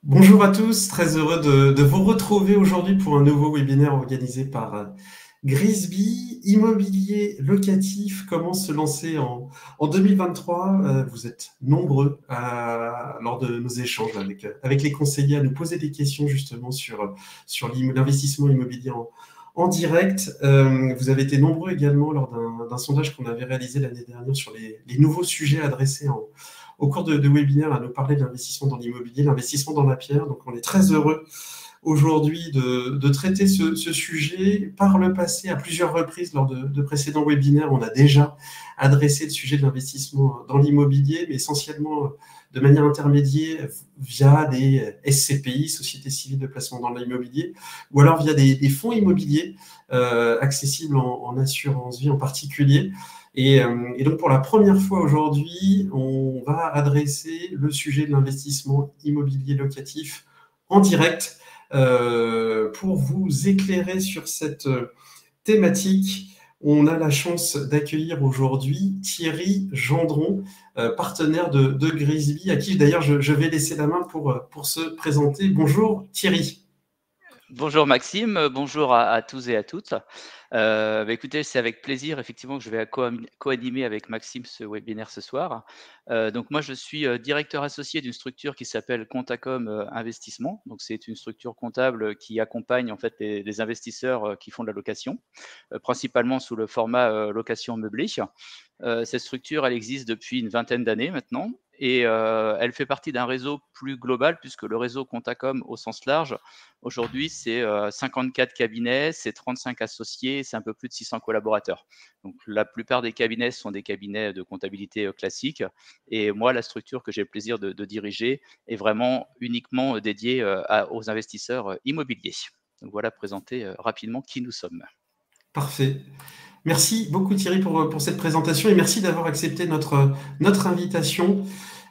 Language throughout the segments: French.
Bonjour à tous, très heureux de vous retrouver aujourd'hui pour un nouveau webinaire organisé par Grisby. Immobilier locatif, comment se lancer en 2023. Vous êtes nombreux lors de nos échanges avec les conseillers à nous poser des questions justement sur l'investissement immobilier en direct. Vous avez été nombreux également lors d'un sondage qu'on avait réalisé l'année dernière sur les nouveaux sujets adressés au cours de webinaires à nous parler de l'investissement dans l'immobilier, l'investissement dans la pierre. Donc, on est très heureux aujourd'hui de traiter ce sujet. Par le passé, à plusieurs reprises, lors de précédents webinaires, on a déjà adressé le sujet de l'investissement dans l'immobilier, mais essentiellement de manière intermédiaire via des SCPI, Sociétés civiles de placement dans l'immobilier, ou alors via des fonds immobiliers accessibles en assurance vie en particulier. Et donc, pour la première fois aujourd'hui, on va adresser le sujet de l'investissement immobilier locatif en direct pour vous éclairer sur cette thématique. On a la chance d'accueillir aujourd'hui Thierry Gendron, partenaire de Grisby, à qui d'ailleurs je vais laisser la main pour se présenter. Bonjour Thierry. Bonjour Maxime, bonjour à tous et à toutes. Écoutez, c'est avec plaisir effectivement que je vais co-animer avec Maxime ce webinaire ce soir. Donc moi je suis directeur associé d'une structure qui s'appelle Contacom Investissement. Donc c'est une structure comptable qui accompagne en fait les investisseurs qui font de la location, principalement sous le format location meublée. Cette structure, elle existe depuis une vingtaine d'années maintenant et elle fait partie d'un réseau plus global puisque le réseau Contacom au sens large, aujourd'hui, c'est 54 cabinets, c'est 35 associés, c'est un peu plus de 600 collaborateurs. Donc la plupart des cabinets sont des cabinets de comptabilité classiques et moi, la structure que j'ai le plaisir de diriger est vraiment uniquement dédiée aux investisseurs immobiliers. Donc voilà, présenter rapidement qui nous sommes. Parfait. Merci beaucoup Thierry pour cette présentation et merci d'avoir accepté notre invitation.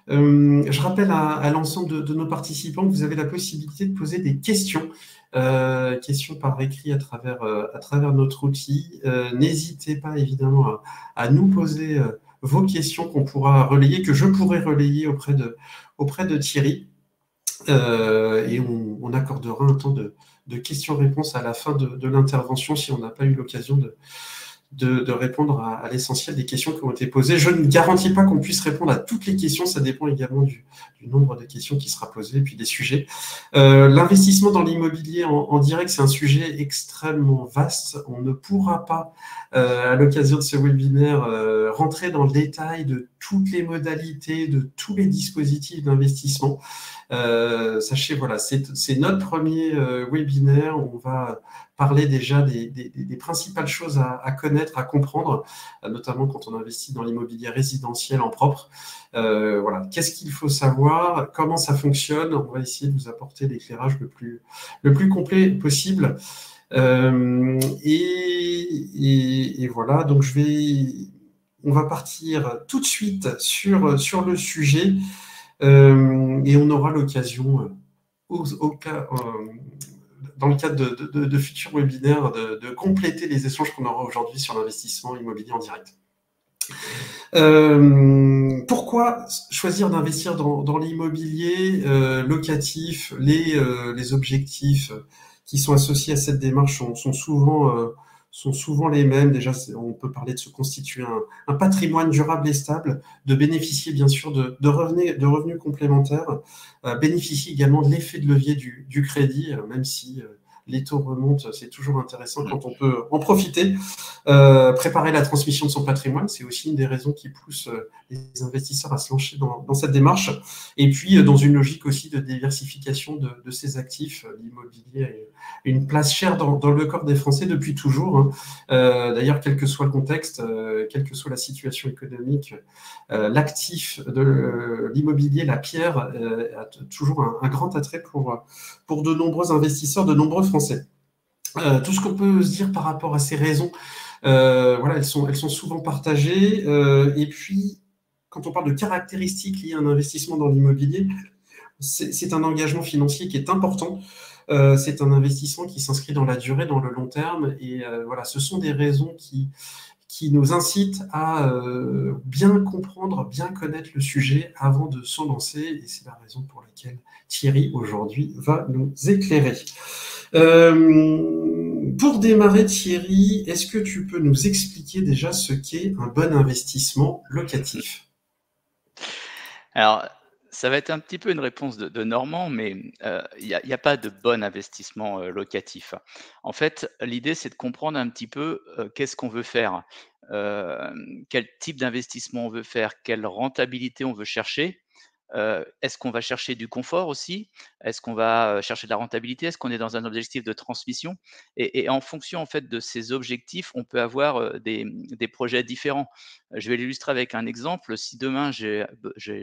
Je rappelle à l'ensemble de nos participants que vous avez la possibilité de poser des questions, questions par écrit à travers notre outil. N'hésitez pas évidemment à nous poser vos questions qu'on pourra relayer, que je pourrai relayer auprès de Thierry. Et on accordera un temps de questions-réponses à la fin de l'intervention si on n'a pas eu l'occasion de répondre à l'essentiel des questions qui ont été posées. Je ne garantis pas qu'on puisse répondre à toutes les questions, ça dépend également du nombre de questions qui sera posé et puis des sujets. L'investissement dans l'immobilier en direct, c'est un sujet extrêmement vaste. On ne pourra pas, à l'occasion de ce webinaire, rentrer dans le détail de toutes les modalités, de tous les dispositifs d'investissement. Sachez, voilà, c'est notre premier webinaire. On va parler déjà des principales choses à connaître, à comprendre, notamment quand on investit dans l'immobilier résidentiel en propre. Voilà, qu'est-ce qu'il faut savoir, comment ça fonctionne. On va essayer de vous apporter l'éclairage le plus complet possible. Et voilà, donc on va partir tout de suite sur le sujet. Et on aura l'occasion, dans le cadre de futurs webinaires, de compléter les échanges qu'on aura aujourd'hui sur l'investissement immobilier en direct. Pourquoi choisir d'investir dans l'immobilier locatif? Les objectifs qui sont associés à cette démarche sont souvent les mêmes. Déjà, on peut parler de se constituer un patrimoine durable et stable, de bénéficier bien sûr de revenus complémentaires, bénéficier également de l'effet de levier du crédit, même si les taux remontent, c'est toujours intéressant quand on peut en profiter. Préparer la transmission de son patrimoine, c'est aussi une des raisons qui pousse les investisseurs à se lancer dans cette démarche. Et puis, dans une logique aussi de diversification de ses actifs, l'immobilier a une place chère dans le corps des Français depuis toujours. Hein. D'ailleurs, quel que soit le contexte, quelle que soit la situation économique, l'actif de l'immobilier, la pierre, a toujours un grand attrait pour de nombreux investisseurs, de nombreux Français. Tout ce qu'on peut se dire par rapport à ces raisons, voilà, elles sont souvent partagées. Et puis, quand on parle de caractéristiques liées à un investissement dans l'immobilier, c'est un engagement financier qui est important. C'est un investissement qui s'inscrit dans la durée, dans le long terme. Et voilà, ce sont des raisons qui qui nous incite à bien comprendre, bien connaître le sujet avant de s'en lancer. Et c'est la raison pour laquelle Thierry, aujourd'hui, va nous éclairer. Pour démarrer, Thierry, est-ce que tu peux nous expliquer déjà ce qu'est un bon investissement locatif? Alors, ça va être un petit peu une réponse de Normand, mais il y a pas de bon investissement, locatif. En fait, l'idée, c'est de comprendre un petit peu, qu'est-ce qu'on veut faire? Quel type d'investissement on veut faire? Quelle rentabilité on veut chercher? Est-ce qu'on va chercher du confort aussi? Est-ce qu'on va, chercher de la rentabilité? Est-ce qu'on est dans un objectif de transmission? Et en fonction, en fait, de ces objectifs, on peut avoir, des projets différents. Je vais l'illustrer avec un exemple. Si demain j'ai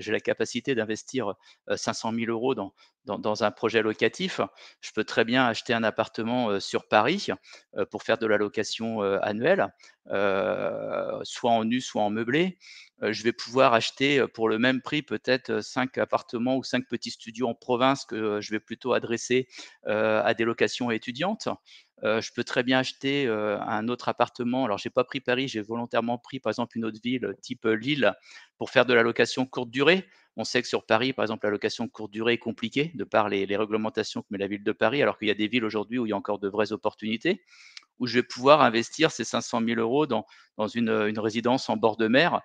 la capacité d'investir, 500 000 € dans un projet locatif, je peux très bien acheter un appartement, sur Paris, pour faire de la location, annuelle, soit en nu, soit en meublé. Je vais pouvoir acheter, pour le même prix peut-être, 5 appartements ou 5 petits studios en province que, je vais plutôt adresser, à des locations étudiantes. Je peux très bien acheter, un autre appartement. Alors j'ai pas pris Paris, j'ai volontairement pris par exemple une autre ville, type, Lille, pour faire de la location courte durée. On sait que sur Paris, par exemple, la location courte durée est compliquée de par les réglementations que met la ville de Paris, alors qu'il y a des villes aujourd'hui où il y a encore de vraies opportunités, où je vais pouvoir investir ces 500 000 € dans une résidence en bord de mer,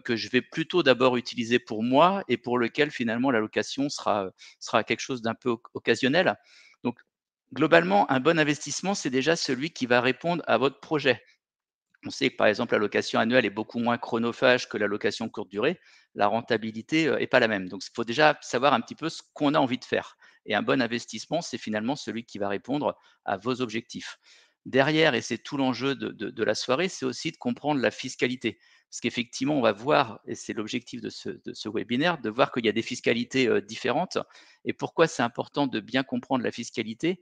que je vais plutôt d'abord utiliser pour moi et pour lequel finalement la location sera quelque chose d'un peu occasionnel. Donc globalement, un bon investissement, c'est déjà celui qui va répondre à votre projet. On sait que par exemple la location annuelle est beaucoup moins chronophage que la location courte durée. La rentabilité, est pas la même. Donc il faut déjà savoir un petit peu ce qu'on a envie de faire, et un bon investissement, c'est finalement celui qui va répondre à vos objectifs. Derrière, et c'est tout l'enjeu de la soirée, c'est aussi de comprendre la fiscalité. Parce qu'effectivement, on va voir, et c'est l'objectif de ce webinaire, de voir qu'il y a des fiscalités, différentes. Et pourquoi c'est important de bien comprendre la fiscalité?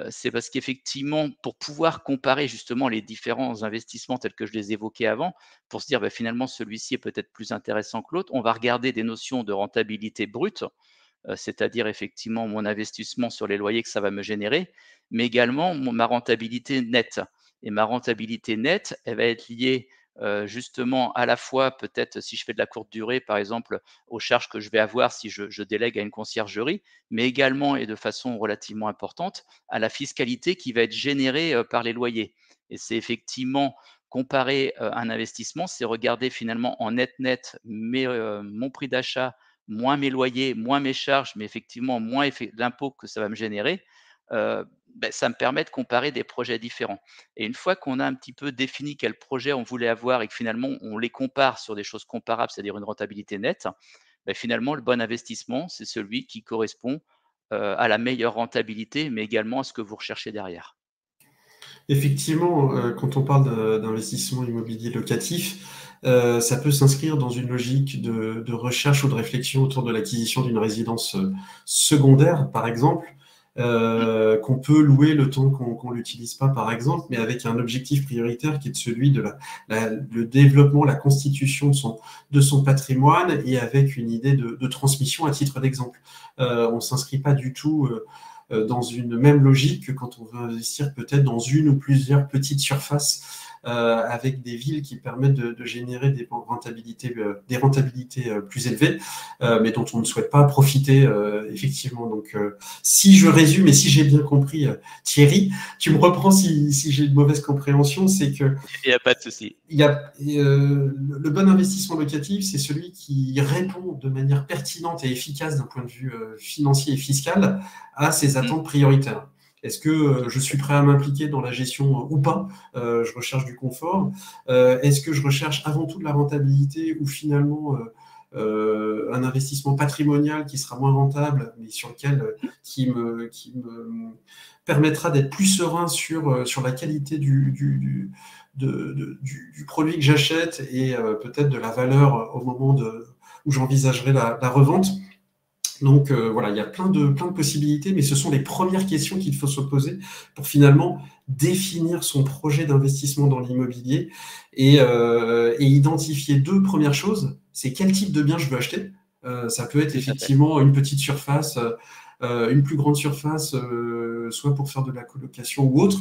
C'est parce qu'effectivement, pour pouvoir comparer justement les différents investissements tels que je les évoquais avant, pour se dire: «Bah, finalement celui-ci est peut-être plus intéressant que l'autre», on va regarder des notions de rentabilité brute, c'est-à-dire effectivement mon investissement sur les loyers que ça va me générer, mais également ma rentabilité nette. Et ma rentabilité nette, elle va être liée, justement à la fois peut-être si je fais de la courte durée, par exemple, aux charges que je vais avoir si je délègue à une conciergerie, mais également et de façon relativement importante, à la fiscalité qui va être générée, par les loyers. Et c'est effectivement comparer, un investissement, c'est regarder finalement en net mon prix d'achat, moins mes loyers, moins mes charges, mais effectivement moins d'impôts que ça va me générer. Ça me permet de comparer des projets différents. Et une fois qu'on a un petit peu défini quel projet on voulait avoir et que finalement on les compare sur des choses comparables, c'est-à-dire une rentabilité nette, finalement le bon investissement, c'est celui qui correspond, à la meilleure rentabilité, mais également à ce que vous recherchez derrière. Effectivement, quand on parle d'investissement immobilier locatif, ça peut s'inscrire dans une logique de recherche ou de réflexion autour de l'acquisition d'une résidence secondaire, par exemple, Mmh, qu'on peut louer le temps qu'on l'utilise pas, par exemple, mais avec un objectif prioritaire qui est de celui de le développement, la constitution de son patrimoine, et avec une idée de transmission à titre d'exemple. On s'inscrit pas du tout dans une même logique que quand on veut investir peut-être dans une ou plusieurs petites surfaces avec des villes qui permettent de générer des rentabilités plus élevées, mais dont on ne souhaite pas profiter effectivement. Donc, si je résume et si j'ai bien compris, Thierry, tu me reprends si j'ai une mauvaise compréhension, c'est que il y a pas de souci. le bon investissement locatif, c'est celui qui répond de manière pertinente et efficace d'un point de vue financier et fiscal à ses Mmh, attentes prioritaires. Est-ce que tout je à fait. suis prêt à m'impliquer dans la gestion ou pas? Je recherche du confort. Est-ce que je recherche avant tout de la rentabilité ou finalement un investissement patrimonial qui sera moins rentable, mais sur lequel Mmh, qui me permettra d'être plus serein sur la qualité du produit que j'achète et peut-être de la valeur au moment où j'envisagerai la revente. Donc voilà, il y a plein de possibilités, mais ce sont les premières questions qu'il faut se poser pour finalement définir son projet d'investissement dans l'immobilier et identifier deux premières choses. C'est quel type de bien je veux acheter. Ça peut être tout à fait. effectivement une petite surface une plus grande surface, soit pour faire de la colocation ou autre.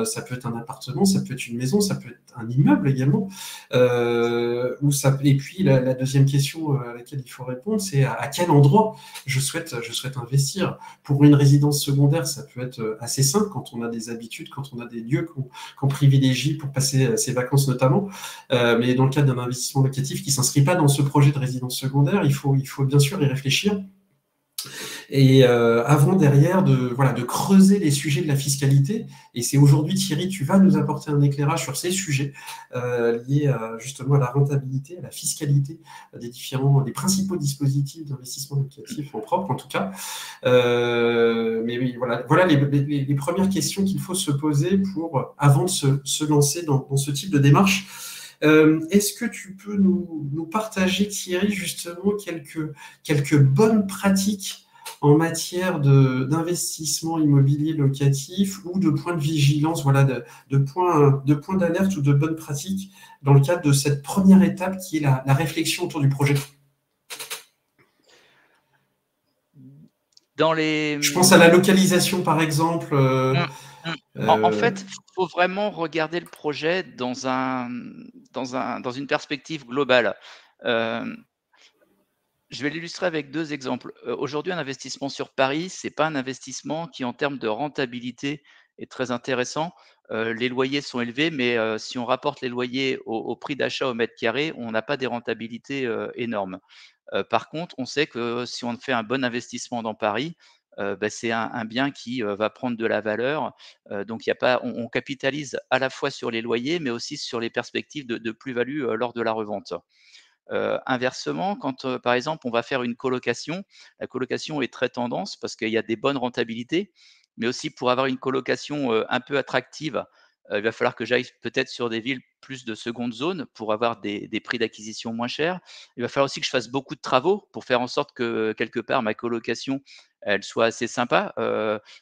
Ça peut être un appartement, ça peut être une maison, ça peut être un immeuble également. Et puis la deuxième question à laquelle il faut répondre, c'est à quel endroit je souhaite investir. Pour une résidence secondaire, ça peut être assez simple quand on a des habitudes, quand on a des lieux qu'on privilégie pour passer ses vacances notamment. Mais dans le cadre d'un investissement locatif qui ne s'inscrit pas dans ce projet de résidence secondaire, il faut bien sûr y réfléchir. Et avant, derrière, de creuser les sujets de la fiscalité. Et c'est aujourd'hui, Thierry, tu vas nous apporter un éclairage sur ces sujets liés justement à la rentabilité, à la fiscalité des principaux dispositifs d'investissement locatif en propre, en tout cas. Mais oui, voilà les premières questions qu'il faut se poser avant de se lancer dans ce type de démarche. Est-ce que tu peux nous partager, Thierry, justement quelques bonnes pratiques en matière d'investissement immobilier locatif ou de points de vigilance, de points d'alerte ou de bonnes pratiques dans le cadre de cette première étape qui est la réflexion autour du projet? Je pense à la localisation, par exemple. En fait, il faut vraiment regarder le projet dans une perspective globale. Je vais l'illustrer avec 2 exemples. Aujourd'hui, un investissement sur Paris, c'est pas un investissement qui, en termes de rentabilité, est très intéressant. Les loyers sont élevés, mais si on rapporte les loyers au prix d'achat au mètre carré, on n'a pas des rentabilités énormes. Par contre, on sait que si on fait un bon investissement dans Paris, c'est un bien qui va prendre de la valeur. Donc il y a pas on capitalise à la fois sur les loyers, mais aussi sur les perspectives de plus-value lors de la revente. Inversement, quand, par exemple, on va faire une colocation, la colocation est très tendance parce qu'il y a des bonnes rentabilités, mais aussi pour avoir une colocation, un peu attractive, il va falloir que j'aille peut-être sur des villes plus de seconde zone pour avoir des prix d'acquisition moins chers. Il va falloir aussi que je fasse beaucoup de travaux pour faire en sorte que, quelque part, ma colocation, elle soit assez sympa.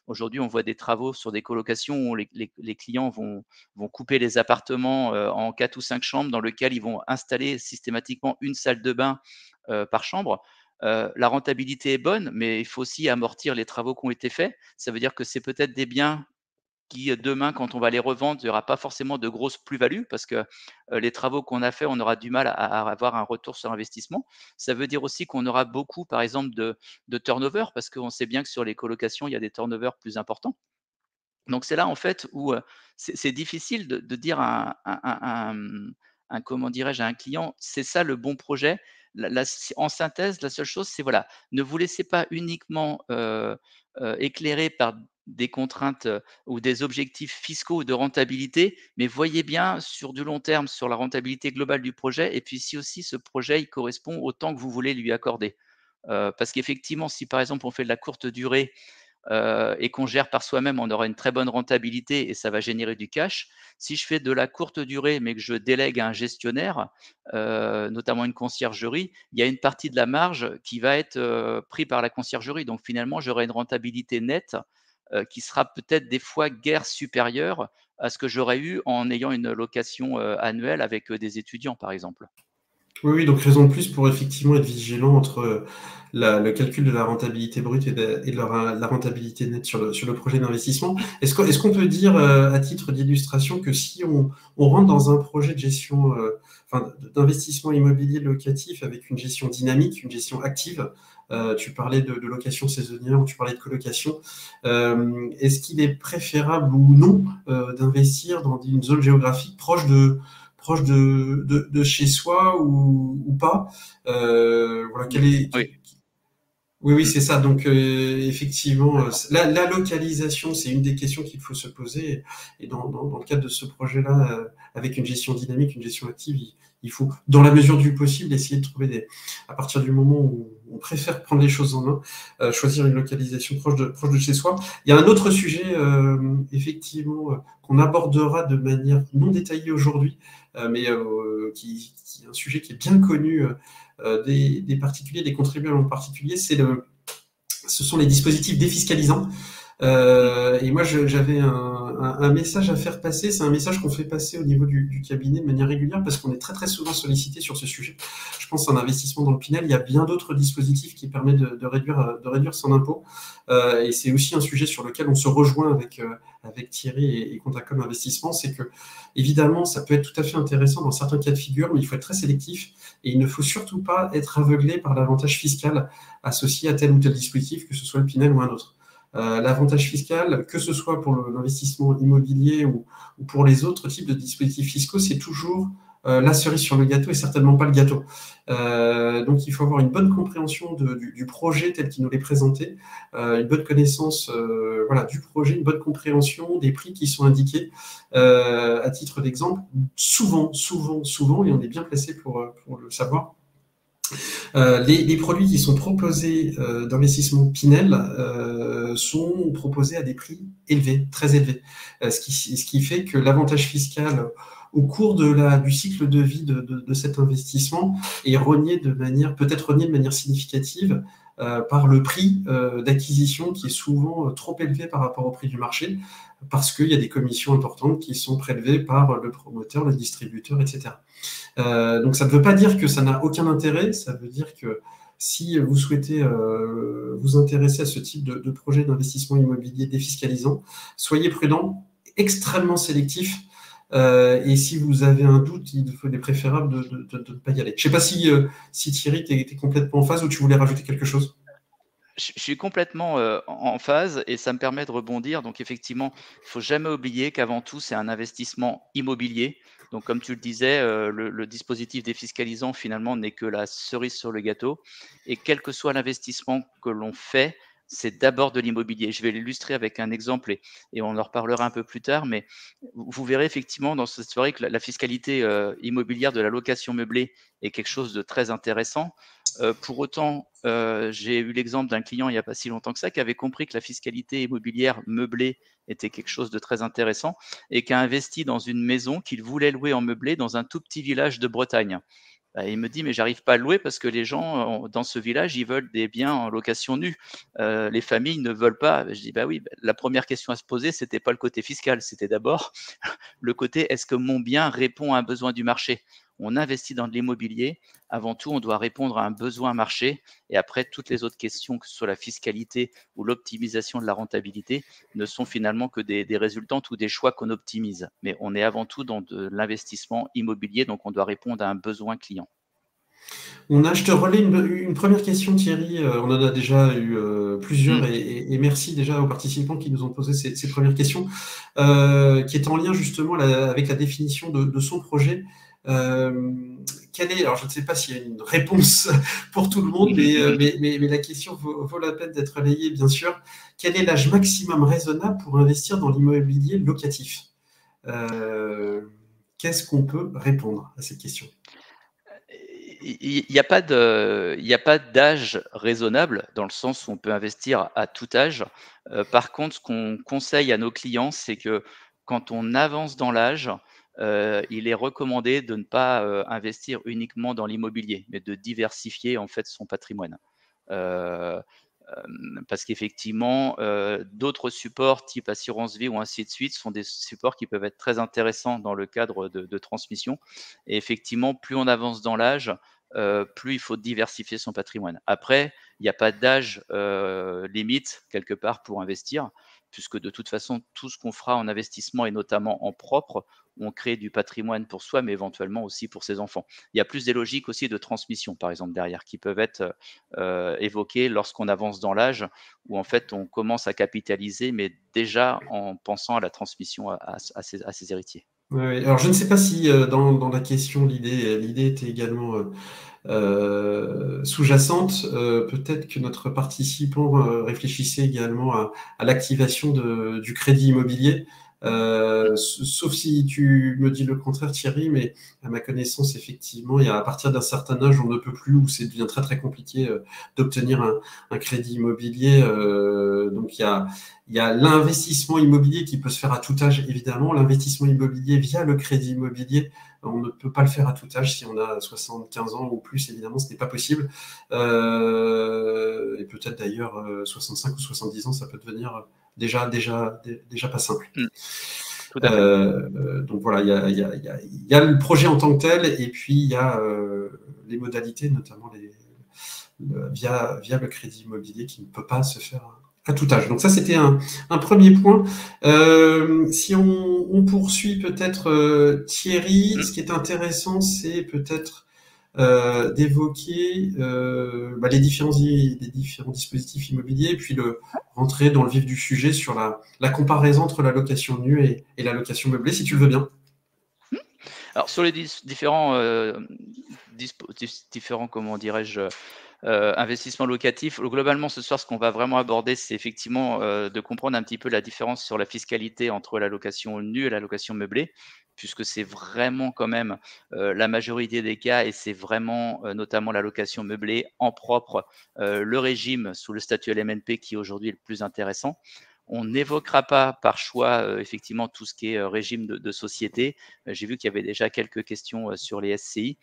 Aujourd'hui, on voit des travaux sur des colocations où les clients vont couper les appartements en 4 ou 5 chambres dans lesquelles ils vont installer systématiquement une salle de bain par chambre. La rentabilité est bonne, mais il faut aussi amortir les travaux qui ont été faits. Ça veut dire que c'est peut-être des biens qui, demain, quand on va les revendre, il n'y aura pas forcément de grosses plus-values parce que les travaux qu'on a faits, on aura du mal à avoir un retour sur investissement. Ça veut dire aussi qu'on aura beaucoup, par exemple, de turnover parce qu'on sait bien que sur les colocations, il y a des turnovers plus importants. Donc c'est là en fait où c'est difficile de dire comment dirais-je, à un client, c'est ça le bon projet. En synthèse, la seule chose, c'est voilà, ne vous laissez pas uniquement éclairer par des contraintes ou des objectifs fiscaux ou de rentabilité, mais voyez bien sur du long terme, sur la rentabilité globale du projet, et puis si aussi ce projet il correspond au temps que vous voulez lui accorder. Parce qu'effectivement, si par exemple on fait de la courte durée et qu'on gère par soi-même, on aura une très bonne rentabilité et ça va générer du cash. Si je fais de la courte durée, mais que je délègue à un gestionnaire, notamment une conciergerie, il y a une partie de la marge qui va être prise par la conciergerie. Donc finalement, j'aurai une rentabilité nette qui sera peut-être des fois guère supérieure à ce que j'aurais eu en ayant une location annuelle avec des étudiants, par exemple. Oui, donc raison de plus pour effectivement être vigilant entre le calcul de la rentabilité brute et de la rentabilité nette sur le projet d'investissement. Est-ce qu'on peut dire, à titre d'illustration, que si on rentre dans un projet de gestion, d'investissement immobilier locatif avec une gestion dynamique, une gestion active, tu parlais de location saisonnière ou tu parlais de colocation, est-ce qu'il est préférable ou non d'investir dans une zone géographique proche de chez soi ou pas. Voilà, Oui. Oui, c'est ça. Donc, effectivement, la localisation, c'est une des questions qu'il faut se poser. Et dans le cadre de ce projet-là, avec une gestion dynamique, une gestion active, il faut, dans la mesure du possible, essayer de trouver à partir du moment où on préfère prendre les choses en main, choisir une localisation proche de chez soi. Il y a un autre sujet, effectivement, qu'on abordera de manière non détaillée aujourd'hui, mais qui est un sujet qui est bien connu des particuliers, des contribuables en particulier, ce sont les dispositifs défiscalisants. Et moi, j'avais un message à faire passer. C'est un message qu'on fait passer au niveau du cabinet de manière régulière parce qu'on est très très souvent sollicité sur ce sujet. Je pense à un investissement dans le Pinel. Il y a bien d'autres dispositifs qui permettent de réduire son impôt. Et c'est aussi un sujet sur lequel on se rejoint avec Thierry et Contacom Investissement. C'est que, évidemment, ça peut être tout à fait intéressant dans certains cas de figure, mais il faut être très sélectif et il ne faut surtout pas être aveuglé par l'avantage fiscal associé à tel ou tel dispositif, que ce soit le Pinel ou un autre. L'avantage fiscal, que ce soit pour l'investissement immobilier ou pour les autres types de dispositifs fiscaux, c'est toujours la cerise sur le gâteau et certainement pas le gâteau. Donc il faut avoir une bonne compréhension du projet tel qu'il nous l'est présenté, une bonne connaissance voilà, du projet, une bonne compréhension des prix qui sont indiqués. À titre d'exemple, souvent, et on est bien placé pour le savoir, les produits qui sont proposés d'investissement Pinel sont proposés à des prix élevés, très élevés. Ce qui fait que l'avantage fiscal au cours du cycle de vie de cet investissement est peut-être rogné de manière significative par le prix d'acquisition qui est souvent trop élevé par rapport au prix du marché, parce qu'il y a des commissions importantes qui sont prélevées par le promoteur, le distributeur, etc. Donc ça ne veut pas dire que ça n'a aucun intérêt, ça veut dire que si vous souhaitez vous intéresser à ce type de projet d'investissement immobilier défiscalisant, soyez prudent, extrêmement sélectif, et si vous avez un doute, il est préférable de ne pas y aller. Je ne sais pas si Thierry, tu es complètement en phase ou tu voulais rajouter quelque chose. Je suis complètement en phase et ça me permet de rebondir. Donc effectivement, il faut jamais oublier qu'avant tout, c'est un investissement immobilier. Donc comme tu le disais, le dispositif défiscalisant finalement n'est que la cerise sur le gâteau. Et quel que soit l'investissement que l'on fait, c'est d'abord de l'immobilier. Je vais l'illustrer avec un exemple et on en reparlera un peu plus tard. Mais vous verrez effectivement dans cette soirée que la fiscalité immobilière de la location meublée est quelque chose de très intéressant. Pour autant, j'ai eu l'exemple d'un client il n'y a pas si longtemps que ça qui avait compris que la fiscalité immobilière meublée était quelque chose de très intéressant et qui a investi dans une maison qu'il voulait louer en meublé dans un tout petit village de Bretagne. Il me dit, mais j'arrive pas à le louer parce que les gens dans ce village, ils veulent des biens en location nue. Les familles ne veulent pas. Je dis, bah oui, la première question à se poser, c'était pas le côté fiscal, c'était d'abord le côté, est-ce que mon bien répond à un besoin du marché? On investit dans de l'immobilier. Avant tout, on doit répondre à un besoin marché. Et après, toutes les autres questions, que ce soit la fiscalité ou l'optimisation de la rentabilité, ne sont finalement que des résultantes ou des choix qu'on optimise. Mais on est avant tout dans de l'investissement immobilier, donc on doit répondre à un besoin client. Je te relais une première question, Thierry. On en a déjà eu plusieurs Mm. et merci déjà aux participants qui nous ont posé ces premières questions, qui est en lien justement avec la définition de son projet. Alors je ne sais pas s'il y a une réponse pour tout le monde, mais la question vaut la peine d'être relayée, bien sûr. Quel est l'âge maximum raisonnable pour investir dans l'immobilier locatif? Qu'est-ce qu'on peut répondre à cette question? Il n'y a pas d'âge raisonnable dans le sens où on peut investir à tout âge. Par contre, ce qu'on conseille à nos clients, c'est que quand on avance dans l'âge, il est recommandé de ne pas investir uniquement dans l'immobilier, mais de diversifier en fait son patrimoine. Euh, Parce qu'effectivement, d'autres supports type assurance vie ou ainsi de suite sont des supports qui peuvent être très intéressants dans le cadre de transmission. Et effectivement, plus on avance dans l'âge, plus il faut diversifier son patrimoine. Après, il n'y a pas d'âge limite quelque part pour investir, puisque de toute façon, tout ce qu'on fera en investissement et notamment en propre, on crée du patrimoine pour soi, mais éventuellement aussi pour ses enfants. Il y a plus des logiques aussi de transmission, par exemple, derrière, qui peuvent être évoquées lorsqu'on avance dans l'âge, où en fait on commence à capitaliser, mais déjà en pensant à la transmission à ses héritiers. Ouais, alors je ne sais pas si dans la question l'idée était également sous-jacente. Peut-être que notre participant réfléchissait également à l'activation du crédit immobilier. Sauf si tu me dis le contraire, Thierry, mais à ma connaissance, effectivement, à partir d'un certain âge, on ne peut plus, ou c'est devient très très compliqué d'obtenir un crédit immobilier. Donc il y a l'investissement immobilier qui peut se faire à tout âge, évidemment. L'investissement immobilier via le crédit immobilier, on ne peut pas le faire à tout âge. Si on a 75 ans ou plus, évidemment, ce n'est pas possible. Et peut-être d'ailleurs 65 ou 70 ans, ça peut devenir déjà pas simple. Tout à fait. Donc voilà, il y a le projet en tant que tel, et puis il y a les modalités, notamment via le crédit immobilier qui ne peut pas se faire à tout âge. Donc ça, c'était un premier point. Si on poursuit peut-être, Thierry, ce qui est intéressant, c'est peut-être d'évoquer les différents dispositifs immobiliers, puis rentrer dans le vif du sujet sur la comparaison entre la location nue et la location meublée, si tu le veux bien. Alors sur les différents, comment dirais-je, investissements locatifs, globalement ce soir, ce qu'on va vraiment aborder, c'est effectivement de comprendre un petit peu la différence sur la fiscalité entre la location nue et la location meublée, puisque c'est vraiment quand même la majorité des cas, et c'est vraiment notamment la location meublée en propre, le régime sous le statut LMNP qui aujourd'hui est le plus intéressant. On n'évoquera pas par choix effectivement tout ce qui est régime de société. J'ai vu qu'il y avait déjà quelques questions sur les SCI.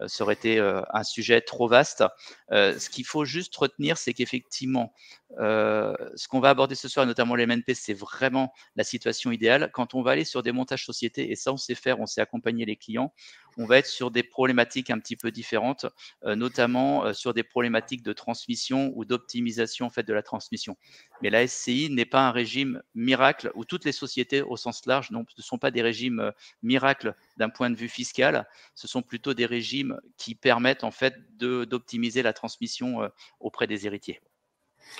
Ça aurait été un sujet trop vaste. Ce qu'il faut juste retenir, c'est qu'effectivement, ce qu'on va aborder ce soir, notamment les MNP, c'est vraiment la situation idéale. Quand on va aller sur des montages sociétés, et ça on sait faire, on sait accompagner les clients, on va être sur des problématiques un petit peu différentes, notamment sur des problématiques de transmission ou d'optimisation en fait de la transmission. Mais la SCI n'est pas un régime miracle, où toutes les sociétés au sens large ne sont pas des régimes miracles d'un point de vue fiscal. Ce sont plutôt des régimes qui permettent en fait d'optimiser la transmission auprès des héritiers.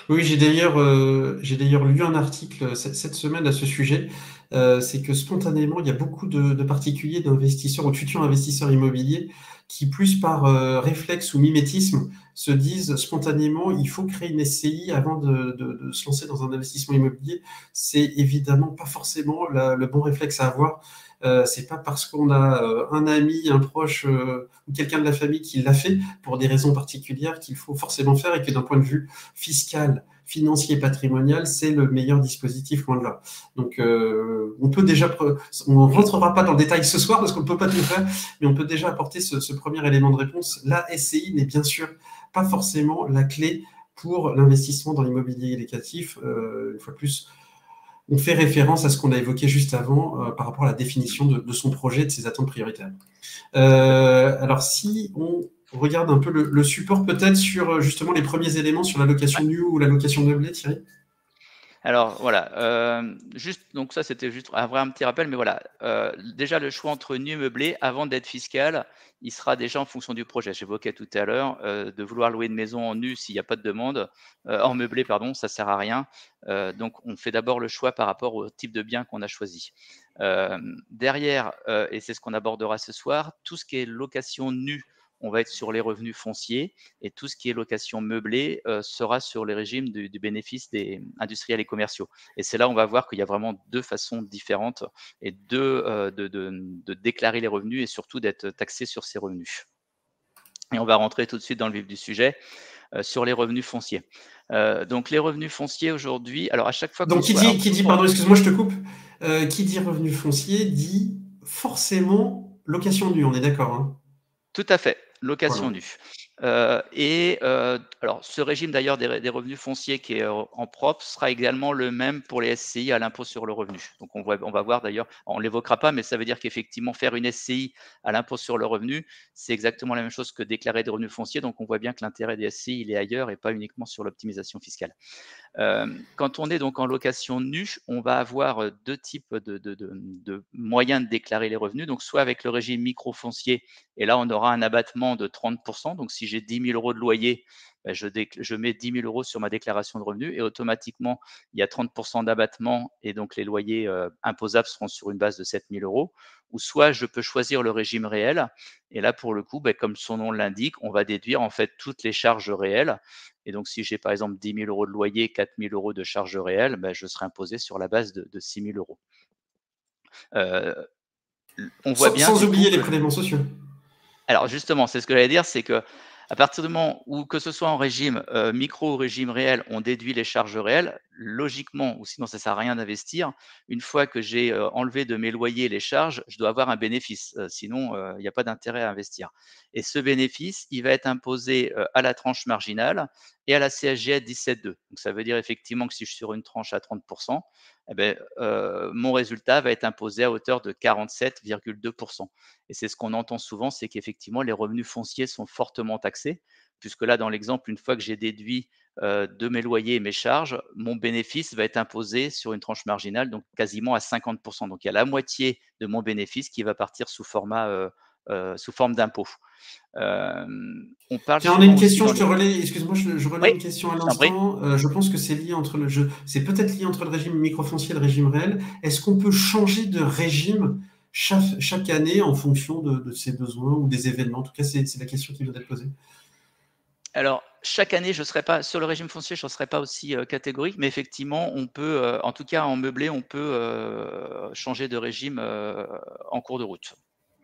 Oui, j'ai d'ailleurs lu un article cette semaine à ce sujet. C'est que spontanément, il y a beaucoup de particuliers, d'investisseurs ou de futurs investisseurs immobiliers qui, plus par réflexe ou mimétisme, se disent spontanément il faut créer une SCI avant de se lancer dans un investissement immobilier. C'est évidemment pas forcément le bon réflexe à avoir. C'est pas parce qu'on a un ami, un proche ou quelqu'un de la famille qui l'a fait pour des raisons particulières qu'il faut forcément faire, et que d'un point de vue fiscal, financier, patrimonial, c'est le meilleur dispositif, loin de là. Donc on peut déjà, on rentrera pas dans le détail ce soir parce qu'on ne peut pas tout faire, mais on peut déjà apporter ce premier élément de réponse. La SCI n'est bien sûr pas forcément la clé pour l'investissement dans l'immobilier locatif. Une fois de plus, on fait référence à ce qu'on a évoqué juste avant par rapport à la définition de son projet, de ses attentes prioritaires. Alors, si on regarde un peu le support peut-être sur justement les premiers éléments sur la location nue ou la location meublée, Thierry. Alors voilà, juste, donc ça c'était juste un petit rappel, mais voilà, déjà le choix entre nu et meublé, avant d'être fiscal, il sera déjà en fonction du projet. J'évoquais tout à l'heure, de vouloir louer une maison en nu s'il n'y a pas de demande, en meublé pardon, ça sert à rien. Donc on fait d'abord le choix par rapport au type de bien qu'on a choisi. Derrière, et c'est ce qu'on abordera ce soir, tout ce qui est location nue, on va être sur les revenus fonciers, et tout ce qui est location meublée sera sur les régimes du bénéfice des industriels et commerciaux. Et c'est là où on va voir qu'il y a vraiment deux façons différentes et de déclarer les revenus, et surtout d'être taxé sur ces revenus. Et on va rentrer tout de suite dans le vif du sujet sur les revenus fonciers. Donc les revenus fonciers aujourd'hui, alors à chaque fois donc pardon, excuse-moi, je te coupe, qui dit revenu foncier dit forcément location nue, on est d'accord, hein? Tout à fait, location Voilà. nue. Alors ce régime d'ailleurs des revenus fonciers qui est en propre sera également le même pour les SCI à l'impôt sur le revenu. Donc on va voir d'ailleurs, on ne l'évoquera pas, mais ça veut dire qu'effectivement faire une SCI à l'impôt sur le revenu, c'est exactement la même chose que déclarer des revenus fonciers. Donc on voit bien que l'intérêt des SCI, il est ailleurs et pas uniquement sur l'optimisation fiscale. Quand on est donc en location nue, on va avoir deux types de moyens de déclarer les revenus. Donc, soit avec le régime microfoncier, et là, on aura un abattement de 30%. Donc, si j'ai 10 000 euros de loyer, je mets 10 000 euros sur ma déclaration de revenus, et automatiquement, il y a 30% d'abattement, et donc les loyers imposables seront sur une base de 7 000 euros. Ou soit je peux choisir le régime réel, et là, pour le coup, comme son nom l'indique, on va déduire en fait toutes les charges réelles. Et donc, si j'ai par exemple 10 000 euros de loyer, 4 000 euros de charges réelles, je serai imposé sur la base de 6 000 euros. On voit bien Sans du oublier coup les prélèvements sociaux. Alors justement, c'est ce que j'allais dire, c'est que à partir du moment où, que ce soit en régime micro ou régime réel, on déduit les charges réelles, logiquement, ou sinon ça sert à rien d'investir, une fois que j'ai, enlevé de mes loyers les charges, je dois avoir un bénéfice, sinon, il y a pas d'intérêt à investir et ce bénéfice, il va être imposé, à la tranche marginale et à la CSG à 17,2. Donc ça veut dire effectivement que si je suis sur une tranche à 30, eh beh, mon résultat va être imposé à hauteur de 47,2 et c'est ce qu'on entend souvent, c'est qu'effectivement les revenus fonciers sont fortement taxés, puisque là, dans l'exemple, une fois que j'ai déduit, de mes loyers et mes charges, mon bénéfice va être imposé sur une tranche marginale, donc quasiment à 50. Donc il y a la moitié de mon bénéfice qui va partir sous forme d'impôt. On parle Tiens, on a une souvent aussi question, dans je te les relais, excuse-moi, je relais oui, une question à je t'en prie. l'instant. Je pense que c'est peut-être lié entre le régime microfoncier et le régime réel. Est-ce qu'on peut changer de régime chaque année en fonction de ses besoins ou des événements? En tout cas, c'est la question qui vient d'être posée. Alors, chaque année, je serai pas sur le régime foncier, je ne serai pas aussi, catégorique, mais effectivement, on peut, en tout cas en meublé, on peut, changer de régime, en cours de route.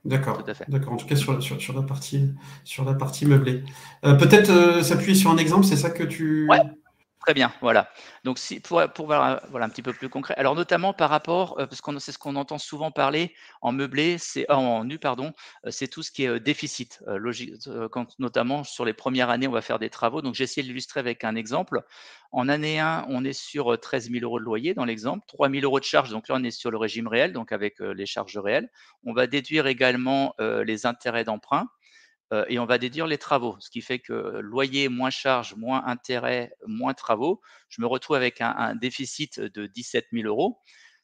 Tout D'accord, à fait. d'accord. En tout cas, Mmh. sur la partie meublée. Peut-être s'appuyer sur un exemple, c'est ça que Ouais. tu... Très bien, voilà. Donc si pour voilà un petit peu plus concret, alors notamment par rapport, parce qu'on c'est ce qu'on entend souvent parler en meublé, c'est en nu pardon, c'est tout ce qui est, déficit, quand notamment sur les premières années, on va faire des travaux. Donc j'ai essayé de l'illustrer avec un exemple. En année 1, on est sur, 13 000 € de loyer dans l'exemple, 3 000 € de charges, donc là on est sur le régime réel, donc avec, les charges réelles. On va déduire également, les intérêts d'emprunt. Et on va déduire les travaux, ce qui fait que loyer moins charges, moins intérêts, moins travaux, je me retrouve avec un déficit de 17 000 €.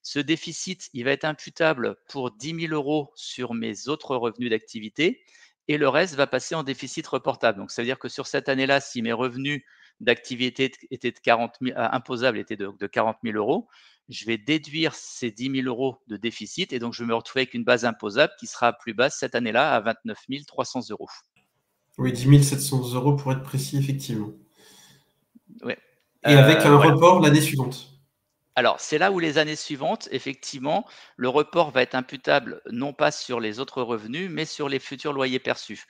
Ce déficit, il va être imputable pour 10 000 € sur mes autres revenus d'activité et le reste va passer en déficit reportable. Donc ça veut dire que sur cette année-là, si mes revenus d'activité étaient de 40 000 imposables étaient de 40 000 €, je vais déduire ces 10 000 € de déficit et donc je vais me retrouver avec une base imposable qui sera plus basse cette année-là à 29 300 €. Oui, 10 700 € pour être précis, effectivement. Ouais, Et avec un voilà. report l'année suivante. Alors, c'est là où les années suivantes, effectivement, le report va être imputable non pas sur les autres revenus, mais sur les futurs loyers perçus.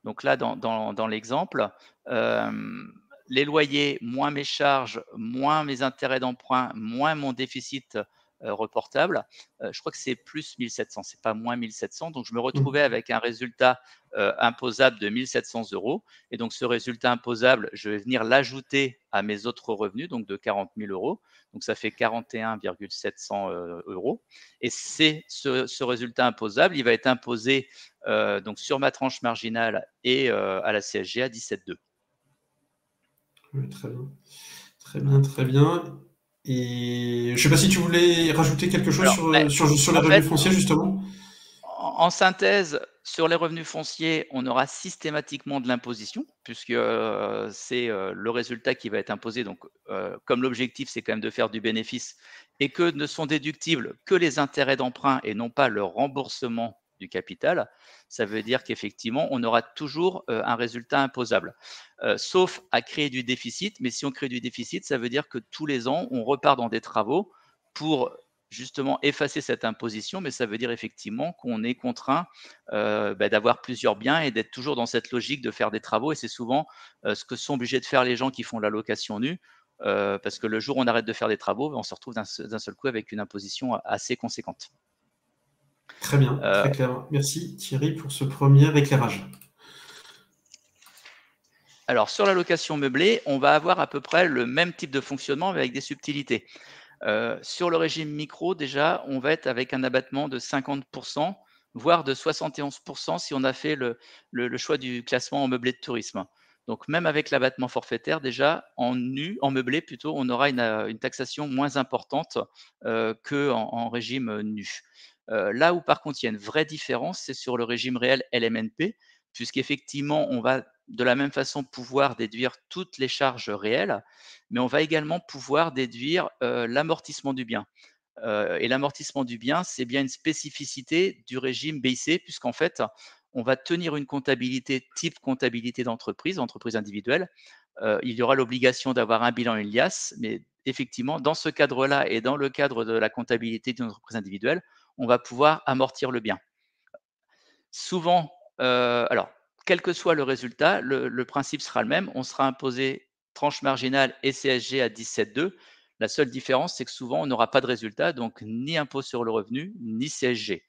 Donc là, dans l'exemple, hem, les loyers moins mes charges, moins mes intérêts d'emprunt, moins mon déficit, reportable, je crois que c'est plus 1 700, c'est pas moins 1 700. Donc je me retrouvais Mmh. avec un résultat, imposable de 1 700 € et donc ce résultat imposable, je vais venir l'ajouter à mes autres revenus, donc de 40 000 €. Donc ça fait 41 700 € et c'est ce résultat imposable, il va être imposé, donc sur ma tranche marginale et à la CSG à 17,2. Oui, très bien. Très bien, Voilà. très bien. Et je sais pas si tu voulais rajouter quelque chose Alors, sur, beh, sur les en revenus fait, fonciers, justement? en synthèse, sur les revenus fonciers, on aura systématiquement de l'imposition puisque, c'est, le résultat qui va être imposé donc, comme l'objectif, c'est quand même de faire du bénéfice et que ne sont déductibles que les intérêts d'emprunt et non pas le remboursement du capital, ça veut dire qu'effectivement, on aura toujours, un résultat imposable, sauf à créer du déficit. Mais si on crée du déficit, ça veut dire que tous les ans, on repart dans des travaux pour justement effacer cette imposition, mais ça veut dire effectivement qu'on est contraint, d'avoir plusieurs biens et d'être toujours dans cette logique de faire des travaux et c'est souvent, ce que sont obligés de faire les gens qui font la location nue, parce que le jour où on arrête de faire des travaux, on se retrouve d'un seul coup avec une imposition assez conséquente. Très bien, Heu, très clair. Merci Thierry pour ce premier éclairage. alors sur la location meublée, on va avoir à peu près le même type de fonctionnement mais avec des subtilités. Sur le régime micro, déjà, on va être avec un abattement de 50, voire de 71 si on a fait le choix du classement en meublé de tourisme. Donc même avec l'abattement forfaitaire, déjà, en meublé plutôt, on aura une taxation moins importante, qu'en régime, nu. Là où par contre il y a une vraie différence, c'est sur le régime réel LMNP, puisqu'effectivement on va de la même façon pouvoir déduire toutes les charges réelles, mais on va également pouvoir déduire, l'amortissement du bien. Et l'amortissement du bien, c'est bien une spécificité du régime BIC puisqu'en fait, on va tenir une comptabilité type comptabilité d'entreprise, entreprise individuelle. Il y aura l'obligation d'avoir un bilan et une liasse, mais effectivement, dans ce cadre-là et dans le cadre de la comptabilité d'une entreprise individuelle, on va pouvoir amortir le bien. Souvent, alors, quel que soit le résultat, le principe sera le même. On sera imposé tranche marginale et CSG à 17,2. La seule différence, c'est que souvent, on n'aura pas de résultat, donc ni impôt sur le revenu, ni CSG.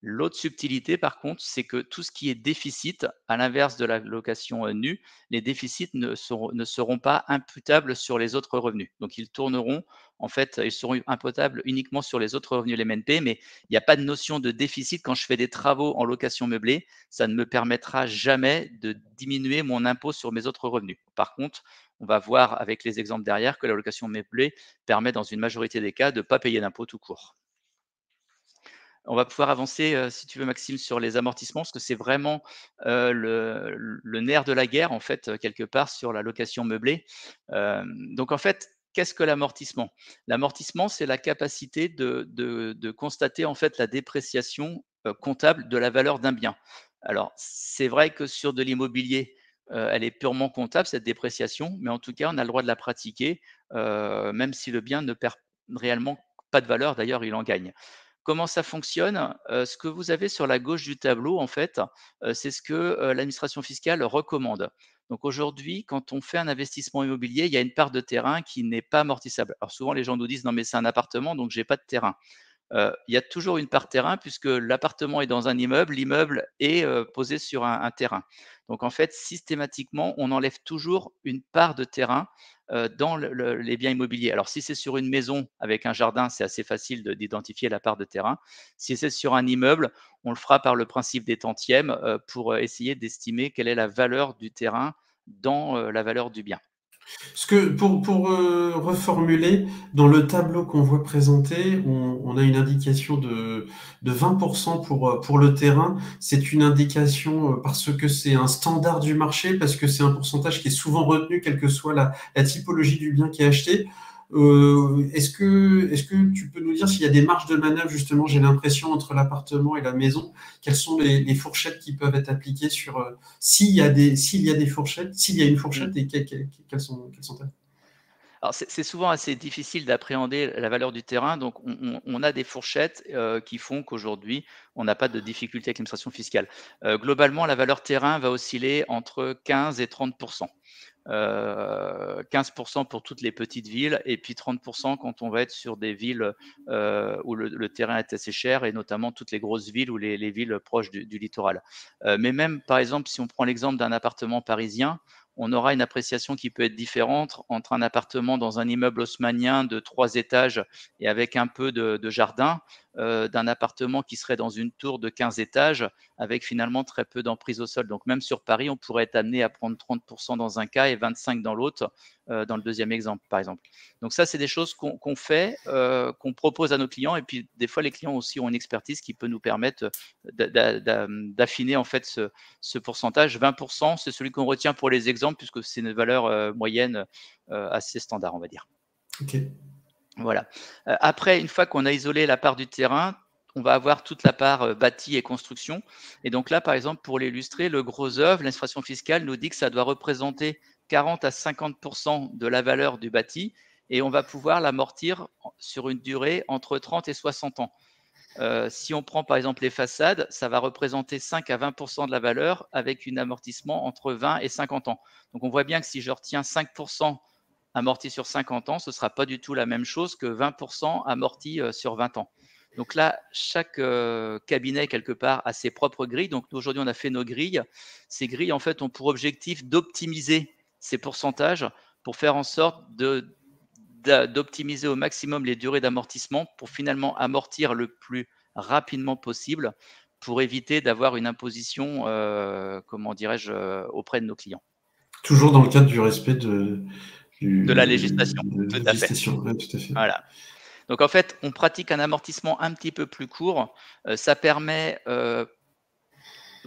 L'autre subtilité, par contre, c'est que tout ce qui est déficit, à l'inverse de la location nue, les déficits ne seront pas imputables sur les autres revenus. Donc, ils tourneront, en fait, ils seront imputables uniquement sur les autres revenus LMNP, mais il n'y a pas de notion de déficit quand je fais des travaux en location meublée. Ça ne me permettra jamais de diminuer mon impôt sur mes autres revenus. Par contre, on va voir avec les exemples derrière que la location meublée permet, dans une majorité des cas, de ne pas payer d'impôt tout court. On va pouvoir avancer, si tu veux Maxime, sur les amortissements, parce que c'est vraiment, le nerf de la guerre, en fait, quelque part sur la location meublée. Donc en fait, qu'est-ce que l'amortissement? L'amortissement, c'est la capacité de constater, en fait, la dépréciation, comptable de la valeur d'un bien. Alors, c'est vrai que sur de l'immobilier, elle est purement comptable, cette dépréciation, mais en tout cas, on a le droit de la pratiquer, même si le bien ne perd réellement pas de valeur, d'ailleurs, il en gagne. Comment ça fonctionne? Ce que vous avez sur la gauche du tableau, en fait, c'est ce que, l'administration fiscale recommande. Donc aujourd'hui, quand on fait un investissement immobilier, il y a une part de terrain qui n'est pas amortissable. Alors souvent, les gens nous disent: «Non, mais c'est un appartement, donc j'ai pas de terrain». Il y a toujours une part terrain puisque l'appartement est dans un immeuble, l'immeuble est, posé sur un terrain. Donc en fait, systématiquement, on enlève toujours une part de terrain, dans les biens immobiliers. Alors si c'est sur une maison avec un jardin, c'est assez facile d'identifier la part de terrain. Si c'est sur un immeuble, on le fera par le principe des tantièmes, pour, essayer d'estimer quelle est la valeur du terrain dans, la valeur du bien. Parce que pour reformuler, dans le tableau qu'on voit présenté, on a une indication de 20% pour le terrain. C'est une indication parce que c'est un standard du marché, parce que c'est un pourcentage qui est souvent retenu, quelle que soit la typologie du bien qui est acheté. Est-ce que tu peux nous dire s'il y a des marges de manœuvre, justement, j'ai l'impression, entre l'appartement et la maison, quelles sont les fourchettes qui peuvent être appliquées sur s'il y a des fourchettes, s'il y a une Mmh. fourchette et quelles sont-elles? Alors c'est souvent assez difficile d'appréhender la valeur du terrain, donc on a des fourchettes, qui font qu'aujourd'hui, on n'a pas de difficulté avec l'administration fiscale. Globalement, la valeur terrain va osciller entre 15 et 30. 15 pour toutes les petites villes et puis 30 quand on va être sur des villes, où le terrain est assez cher et notamment toutes les grosses villes ou les villes proches du littoral. Mais même, par exemple, si on prend l'exemple d'un appartement parisien, on aura une appréciation qui peut être différente entre un appartement dans un immeuble haussmannien de 3 étages et avec un peu de jardin, d'un appartement qui serait dans une tour de 15 étages avec finalement très peu d'emprise au sol. Donc même sur Paris, on pourrait être amené à prendre 30 dans un cas et 25 dans l'autre, dans le deuxième exemple, par exemple. Donc ça, c'est des choses qu'on fait, qu'on propose à nos clients et puis des fois, les clients aussi ont une expertise qui peut nous permettre d'affiner en fait ce pourcentage. 20 c'est celui qu'on retient pour les exemples puisque c'est une valeur, moyenne, assez standard, on va dire. Ok. Voilà. Après, une fois qu'on a isolé la part du terrain, on va avoir toute la part, bâti et construction et donc là, par exemple, pour l'illustrer, le gros œuvre, l'administration fiscale nous dit que ça doit représenter 40 à 50 de la valeur du bâti et on va pouvoir l'amortir sur une durée entre 30 et 60 ans. Si on prend, par exemple, les façades, ça va représenter 5 à 20 de la valeur avec un amortissement entre 20 et 50 ans. Donc on voit bien que si je retiens 5 amorti sur 50 ans, ce ne sera pas du tout la même chose que 20 amorti, sur 20 ans. Donc là, chaque, cabinet, quelque part, a ses propres grilles. Donc nous, aujourd'hui, on a fait nos grilles. Ces grilles, en fait, ont pour objectif d'optimiser ces pourcentages pour faire en sorte d'optimiser au maximum les durées d'amortissement pour finalement amortir le plus rapidement possible pour éviter d'avoir une imposition, comment dirais-je, auprès de nos clients. Toujours dans le cadre du respect De la législation, de tout la à fait. législation. Ouais, tout à fait. Voilà. Donc en fait, on pratique un amortissement un petit peu plus court. Ça permet,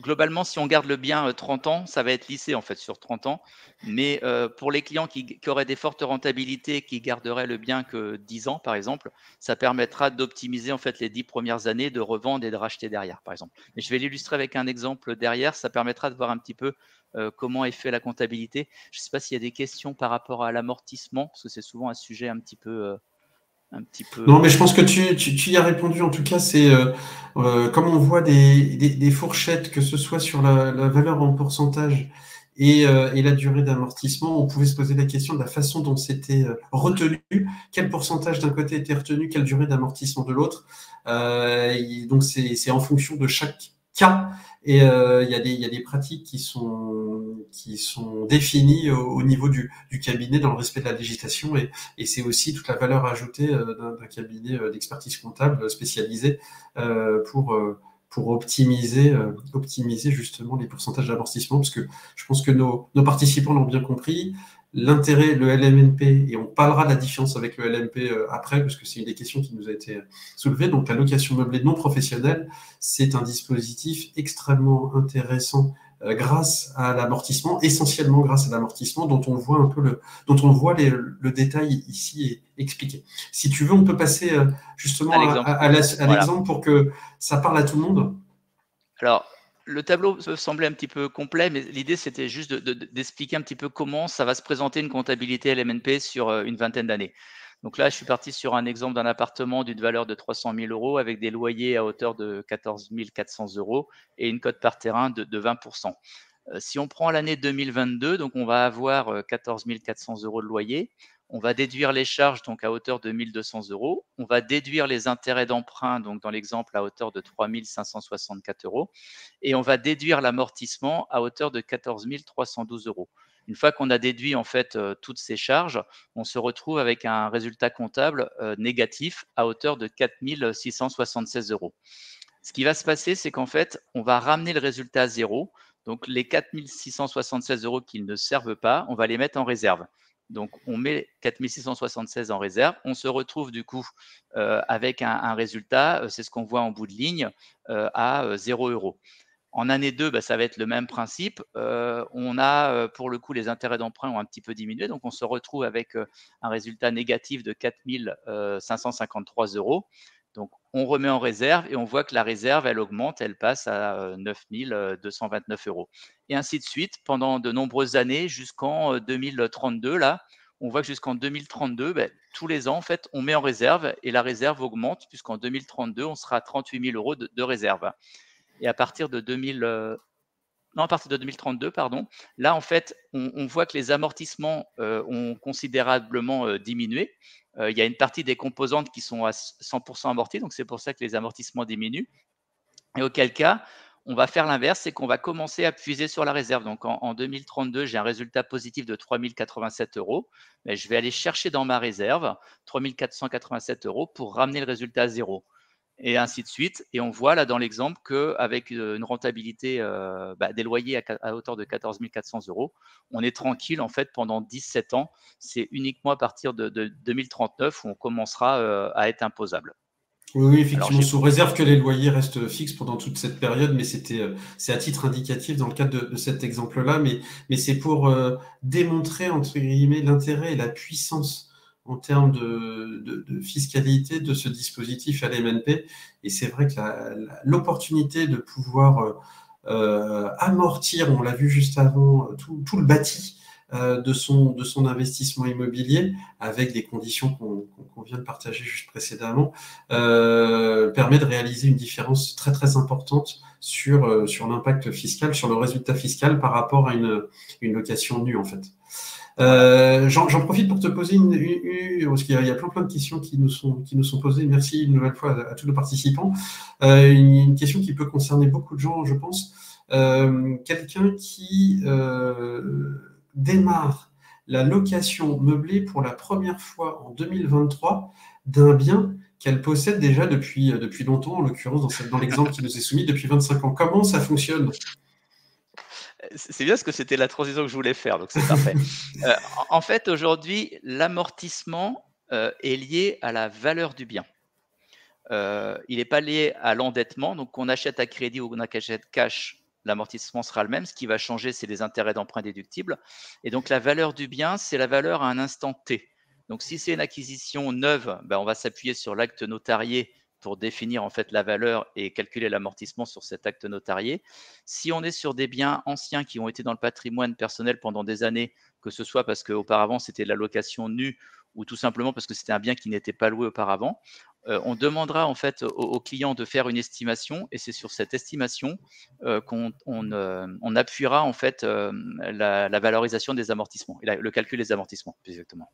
globalement, si on garde le bien, 30 ans, ça va être lissé en fait sur 30 ans. Mais, pour les clients qui auraient des fortes rentabilités, qui garderaient le bien que 10 ans par exemple, ça permettra d'optimiser en fait les 10 premières années, de revendre et de racheter derrière, par exemple. Mais je vais l'illustrer avec un exemple derrière, ça permettra de voir un petit peu, comment est fait la comptabilité. Je ne sais pas s'il y a des questions par rapport à l'amortissement, parce que c'est souvent un sujet un petit Non, mais peu. je pense que tu y as répondu. En tout cas, c'est comme on voit des fourchettes, que ce soit sur la valeur en pourcentage et la durée d'amortissement. On pouvait se poser la question de la façon dont c'était retenu, quel pourcentage d'un côté était retenu, quelle durée d'amortissement de l'autre. Donc c'est en fonction de chaque cas. Et il y a des pratiques qui sont définies au niveau du cabinet dans le respect de la législation, et c'est aussi toute la valeur ajoutée d'un cabinet d'expertise comptable spécialisé pour optimiser justement les pourcentages d'amortissement, parce que je pense que nos participants l'ont bien compris. L'intérêt, le LMNP, et on parlera de la différence avec le LMP après, parce que c'est une des questions qui nous a été soulevée. Donc la location meublée non professionnelle, c'est un dispositif extrêmement intéressant grâce à l'amortissement, essentiellement grâce à l'amortissement, dont on voit un peu le détail ici expliqué. Si tu veux, on peut passer justement à l'exemple pour que ça parle à tout le monde. Alors, le tableau peut sembler un petit peu complet, mais l'idée, c'était juste d'expliquer un petit peu comment ça va se présenter une comptabilité LMNP sur une vingtaine d'années. Donc là, je suis parti sur un exemple d'un appartement d'une valeur de 300 000 euros avec des loyers à hauteur de 14 400 euros et une cote par terrain de 20%. Si on prend l'année 2022, donc on va avoir 14 400 euros de loyer. On va déduire les charges donc à hauteur de 1 200 euros. On va déduire les intérêts d'emprunt, donc dans l'exemple à hauteur de 3 564 euros. Et on va déduire l'amortissement à hauteur de 14 312 euros. Une fois qu'on a déduit en fait toutes ces charges, on se retrouve avec un résultat comptable négatif à hauteur de 4 676 euros. Ce qui va se passer, c'est qu'en fait, on va ramener le résultat à zéro. Donc, les 4 676 euros qui ne servent pas, on va les mettre en réserve. Donc, on met 4 676 en réserve. On se retrouve du coup avec un résultat, c'est ce qu'on voit en bout de ligne, à 0 euros. En année 2, ça va être le même principe. On a, pour le coup, les intérêts d'emprunt ont un petit peu diminué. Donc, on se retrouve avec un résultat négatif de 4 553 euros. Donc, on remet en réserve et on voit que la réserve, elle augmente, elle passe à 9 229 euros. Et ainsi de suite, pendant de nombreuses années, jusqu'en 2032, là, on voit que jusqu'en 2032, tous les ans, en fait, on met en réserve et la réserve augmente, puisqu'en 2032, on sera à 38 000 euros de réserve. Et à partir de 2032, pardon, là, en fait, on voit que les amortissements ont considérablement diminué. Il y a une partie des composantes qui sont à 100% amorties, donc c'est pour ça que les amortissements diminuent. Et auquel cas, on va faire l'inverse, c'est qu'on va commencer à puiser sur la réserve. Donc en 2032, j'ai un résultat positif de 3 087 euros. Mais je vais aller chercher dans ma réserve 3 487 euros pour ramener le résultat à zéro. Et ainsi de suite. Et on voit là dans l'exemple qu'avec une rentabilité des loyers à hauteur de 14 400 euros, on est tranquille en fait pendant 17 ans. C'est uniquement à partir de 2039 où on commencera à être imposable. Oui, effectivement, sous réserve que les loyers restent fixes pendant toute cette période, mais c'est à titre indicatif dans le cadre de cet exemple-là, mais c'est pour démontrer, entre guillemets, l'intérêt et la puissance en termes de fiscalité de ce dispositif LMNP. Et c'est vrai que l'opportunité de pouvoir amortir, on l'a vu juste avant, tout le bâti de son investissement immobilier, avec des conditions qu'on vient de partager juste précédemment, permet de réaliser une différence très très importante sur l'impact fiscal, sur le résultat fiscal par rapport à une location nue en fait. J'en profite pour te poser parce qu'il y a plein de questions qui nous sont posées. Merci une nouvelle fois à tous nos participants. Une question qui peut concerner beaucoup de gens, je pense. Quelqu'un qui démarre la location meublée pour la première fois en 2023 d'un bien qu'elle possède déjà depuis longtemps, en l'occurrence dans l'exemple qui nous est soumis depuis 25 ans. Comment ça fonctionne ? C'est bien parce que c'était la transition que je voulais faire, donc c'est parfait. En fait, aujourd'hui, l'amortissement est lié à la valeur du bien. Il n'est pas lié à l'endettement. Donc, qu'on achète à crédit ou qu'on achète cash, l'amortissement sera le même. Ce qui va changer, c'est les intérêts d'emprunt déductibles. Et donc, la valeur du bien, c'est la valeur à un instant T. Donc, si c'est une acquisition neuve, on va s'appuyer sur l'acte notarié pour définir en fait la valeur et calculer l'amortissement sur cet acte notarié. Si on est sur des biens anciens qui ont été dans le patrimoine personnel pendant des années, que ce soit parce qu'auparavant c'était de la location nue ou tout simplement parce que c'était un bien qui n'était pas loué auparavant, on demandera en fait au client de faire une estimation et c'est sur cette estimation qu'on appuiera en fait la valorisation des amortissements, et le calcul des amortissements, plus exactement.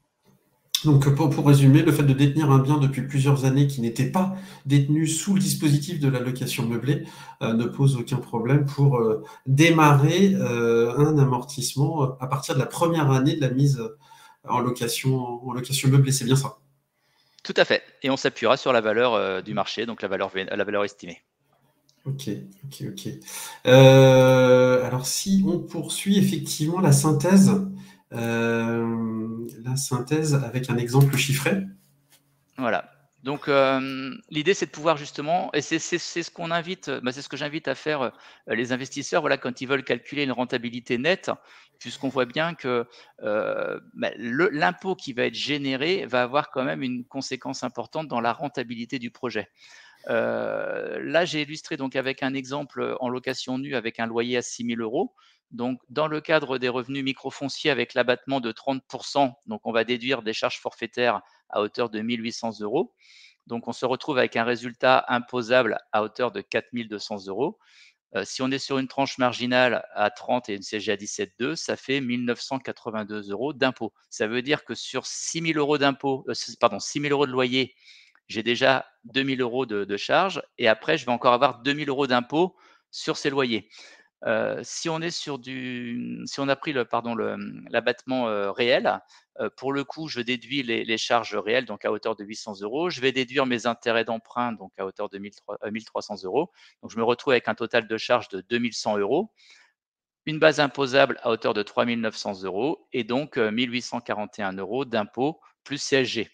Donc, pour résumer, le fait de détenir un bien depuis plusieurs années qui n'était pas détenu sous le dispositif de la location meublée ne pose aucun problème pour démarrer un amortissement à partir de la première année de la mise en location meublée. C'est bien ça? Tout à fait. Et on s'appuiera sur la valeur du marché, donc la valeur estimée. Ok. Alors, si on poursuit effectivement la synthèse avec un exemple chiffré. Voilà. Donc, l'idée, c'est de pouvoir justement, et c'est ce qu'on invite, c'est ce que j'invite à faire les investisseurs, voilà, quand ils veulent calculer une rentabilité nette, puisqu'on voit bien que l'impôt qui va être généré va avoir quand même une conséquence importante dans la rentabilité du projet. Là, j'ai illustré donc avec un exemple en location nue avec un loyer à 6 000 €. Donc, dans le cadre des revenus microfonciers avec l'abattement de 30 donc on va déduire des charges forfaitaires à hauteur de 1 800 €. Donc, on se retrouve avec un résultat imposable à hauteur de 4 200 €. Si on est sur une tranche marginale à 30 et une CSG à 17,2, ça fait 1 982 € d'impôt. Ça veut dire que sur 6 000 € d'impôt, 6 000 € de loyer, j'ai déjà 2 000 € de charges et après, je vais encore avoir 2 000 € d'impôt sur ces loyers. Si on est sur si on a pris l'abattement réel, pour le coup, je déduis les charges réelles, donc à hauteur de 800 €. Je vais déduire mes intérêts d'emprunt, donc à hauteur de 1 300 €. Donc je me retrouve avec un total de charges de 2 100 €, une base imposable à hauteur de 3 900 € et donc 1 841 € d'impôt plus CSG.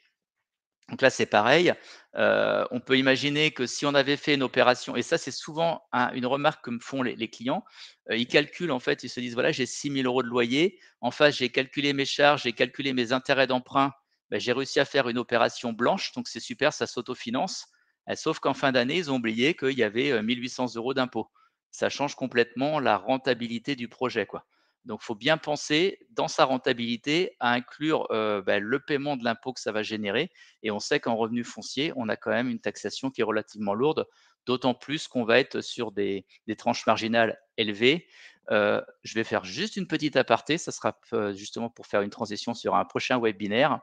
Donc là, c'est pareil. On peut imaginer que si on avait fait une opération, et ça, c'est souvent une remarque que me font les clients, ils calculent, en fait, ils se disent, voilà, j'ai 6 000 € de loyer, en face, j'ai calculé mes charges, j'ai calculé mes intérêts d'emprunt, j'ai réussi à faire une opération blanche, donc c'est super, ça s'autofinance. Sauf qu'en fin d'année, ils ont oublié qu'il y avait 1 800 € d'impôt. Ça change complètement la rentabilité du projet, quoi. Donc, il faut bien penser dans sa rentabilité à inclure le paiement de l'impôt que ça va générer. Et on sait qu'en revenu foncier, on a quand même une taxation qui est relativement lourde, d'autant plus qu'on va être sur des tranches marginales élevées. Je vais faire juste une petite aparté, ça sera justement pour faire une transition sur un prochain webinaire.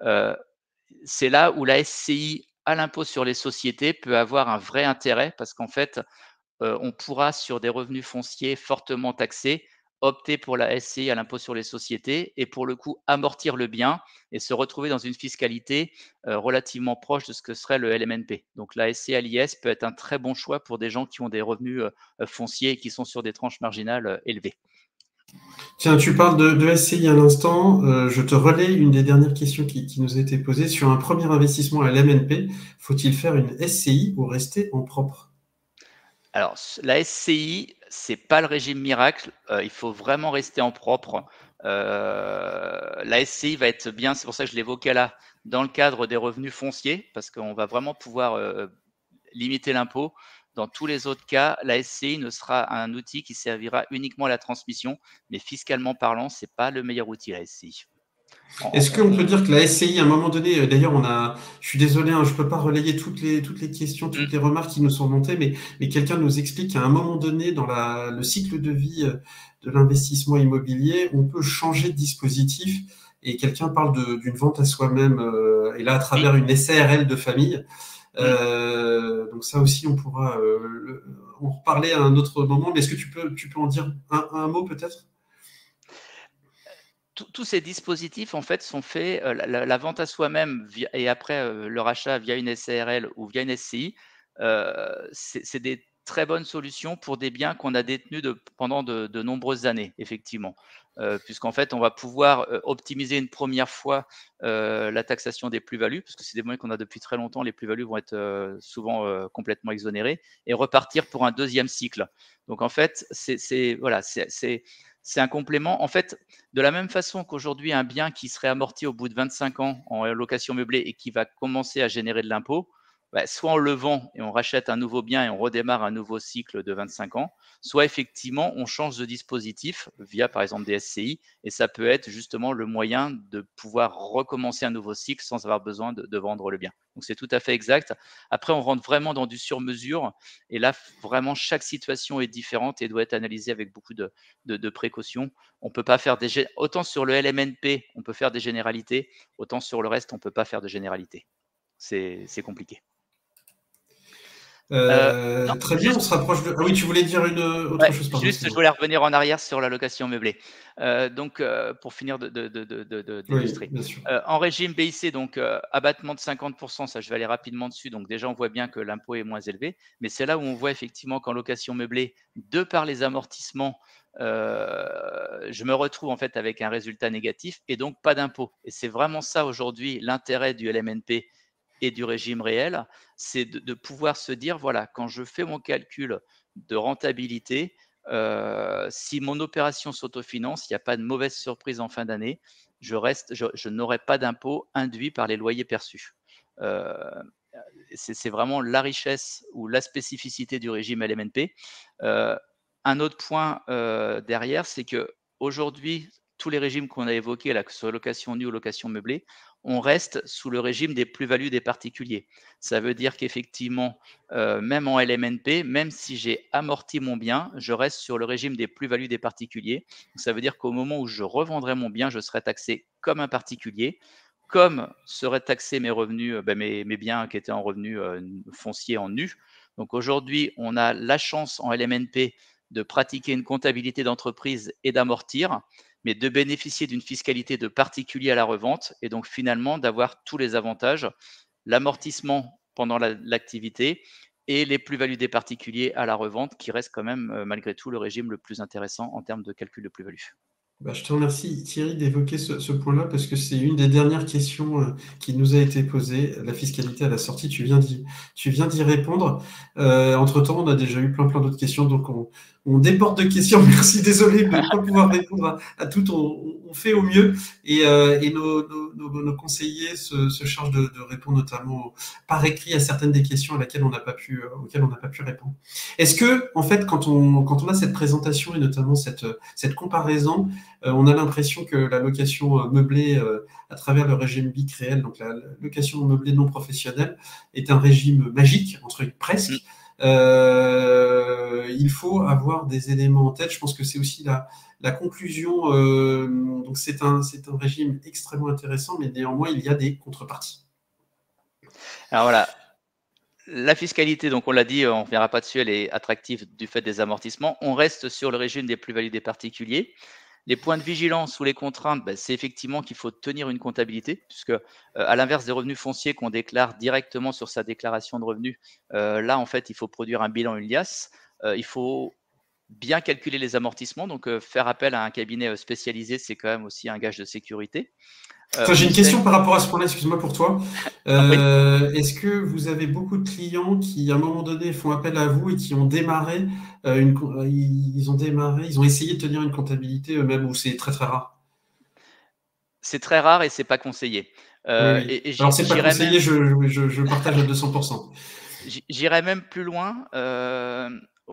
Euh, c'est là où la SCI à l'impôt sur les sociétés peut avoir un vrai intérêt parce qu'en fait, on pourra, sur des revenus fonciers fortement taxés, opter pour la SCI à l'impôt sur les sociétés et pour le coup amortir le bien et se retrouver dans une fiscalité relativement proche de ce que serait le LMNP. Donc la SCI à l'IS peut être un très bon choix pour des gens qui ont des revenus fonciers et qui sont sur des tranches marginales élevées. Tiens, tu parles de SCI à l'instant. Je te relais une des dernières questions qui nous a été posée. Sur un premier investissement à l'MNP, faut-il faire une SCI ou rester en propre? Alors, la SCI, c'est pas le régime miracle. Il faut vraiment rester en propre. La SCI va être bien, c'est pour ça que je l'évoquais là, dans le cadre des revenus fonciers, parce qu'on va vraiment pouvoir limiter l'impôt. Dans tous les autres cas, la SCI ne sera un outil qui servira uniquement à la transmission, mais fiscalement parlant, c'est pas le meilleur outil, la SCI. Est-ce qu'on peut dire que la SCI, à un moment donné, d'ailleurs, je suis désolé, hein, je peux pas relayer toutes les questions, toutes les remarques qui nous sont montées, mais quelqu'un nous explique qu'à un moment donné, dans le cycle de vie de l'investissement immobilier, on peut changer de dispositif et quelqu'un parle d'une vente à soi-même, et là, à travers une SARL de famille. Donc ça aussi, on pourra en reparler à un autre moment, mais est-ce que tu peux en dire un mot peut-être? Tous ces dispositifs, en fait, sont faits, la vente à soi-même et après le rachat via une SARL ou via une SCI, c'est des très bonnes solutions pour des biens qu'on a détenus pendant de nombreuses années, effectivement. Puisqu'en fait, on va pouvoir optimiser une première fois la taxation des plus-values, parce que c'est des moyens qu'on a depuis très longtemps, les plus-values vont être souvent complètement exonérées, et repartir pour un deuxième cycle. Donc en fait, voilà, c'est un complément. En fait, de la même façon qu'aujourd'hui, un bien qui serait amorti au bout de 25 ans en location meublée et qui va commencer à générer de l'impôt, soit on le vend et on rachète un nouveau bien et on redémarre un nouveau cycle de 25 ans, soit effectivement on change de dispositif via par exemple des SCI et ça peut être justement le moyen de pouvoir recommencer un nouveau cycle sans avoir besoin de vendre le bien. Donc c'est tout à fait exact. Après, on rentre vraiment dans du sur-mesure et là, vraiment, chaque situation est différente et doit être analysée avec beaucoup de précautions. On peut pas faire autant sur le LMNP, on peut faire des généralités, autant sur le reste, on peut pas faire de généralités. C'est compliqué. Non, Très bien, on juste se rapproche de… Ah oui, tu voulais dire une autre ouais, chose, pardon, juste je excuse-moi. voulais revenir en arrière sur la location meublée. Donc pour finir Oui, d'illustrer. bien sûr. En régime BIC, donc abattement de 50, ça je vais aller rapidement dessus. Donc déjà, on voit bien que l'impôt est moins élevé, mais c'est là où on voit effectivement qu'en location meublée, de par les amortissements, je me retrouve en fait avec un résultat négatif et donc pas d'impôt. Et c'est vraiment ça aujourd'hui l'intérêt du LMNP et du régime réel, c'est de pouvoir se dire, voilà, quand je fais mon calcul de rentabilité, si mon opération s'autofinance, il n'y a pas de mauvaise surprise en fin d'année, je n'aurai pas d'impôt induit par les loyers perçus. Euh, c'est vraiment la richesse ou la spécificité du régime LMNP. Euh, un autre point derrière, c'est que aujourd'hui, tous les régimes qu'on a évoqués, là, que ce soit location nue ou location meublée, on reste sous le régime des plus-values des particuliers. Ça veut dire qu'effectivement, même en LMNP, même si j'ai amorti mon bien, je reste sur le régime des plus-values des particuliers. Donc, ça veut dire qu'au moment où je revendrai mon bien, je serai taxé comme un particulier, comme seraient taxés mes revenus, mes biens qui étaient en revenus fonciers en nu. Donc aujourd'hui, on a la chance en LMNP de pratiquer une comptabilité d'entreprise et d'amortir, mais de bénéficier d'une fiscalité de particulier à la revente et donc finalement d'avoir tous les avantages, l'amortissement pendant l'activité et les plus-values des particuliers à la revente qui reste quand même malgré tout le régime le plus intéressant en termes de calcul de plus-value. Bah, je te remercie Thierry d'évoquer ce point-là parce que c'est une des dernières questions qui nous a été posée, la fiscalité à la sortie. Tu viens d'y répondre. Entre-temps, on a déjà eu plein d'autres questions, donc on déborde de questions. Merci, désolé de ne pas pouvoir répondre à toutes. On fait au mieux et nos conseillers se chargent de répondre notamment par écrit à certaines des questions auxquelles on n'a pas pu répondre. Est-ce que, en fait, quand on a cette présentation et notamment cette comparaison, on a l'impression que la location meublée à travers le régime BIC réel, donc la location meublée non professionnelle, est un régime magique, entre presque. Il faut avoir des éléments en tête. Je pense que c'est aussi la conclusion. Donc c'est un régime extrêmement intéressant, mais néanmoins il y a des contreparties. Alors voilà, la fiscalité, donc on l'a dit, on ne reviendra pas dessus, elle est attractive du fait des amortissements. On reste sur le régime des plus-values des particuliers. Les points de vigilance ou les contraintes, c'est effectivement qu'il faut tenir une comptabilité, puisque à l'inverse des revenus fonciers qu'on déclare directement sur sa déclaration de revenus, là, en fait, il faut produire un bilan, une liasse. Il faut bien calculer les amortissements, donc faire appel à un cabinet spécialisé, c'est quand même aussi un gage de sécurité. J'ai une question par rapport à ce point-là, excuse-moi pour toi. Compris. Est-ce que vous avez beaucoup de clients qui, à un moment donné, font appel à vous et qui ont démarré, ils ont essayé de tenir une comptabilité eux-mêmes ou c'est très rare? C'est très rare et c'est pas conseillé. Oui, oui. Et Alors, c'est pas j'irais conseillé, même, je partage à 200%. j'irais même plus loin.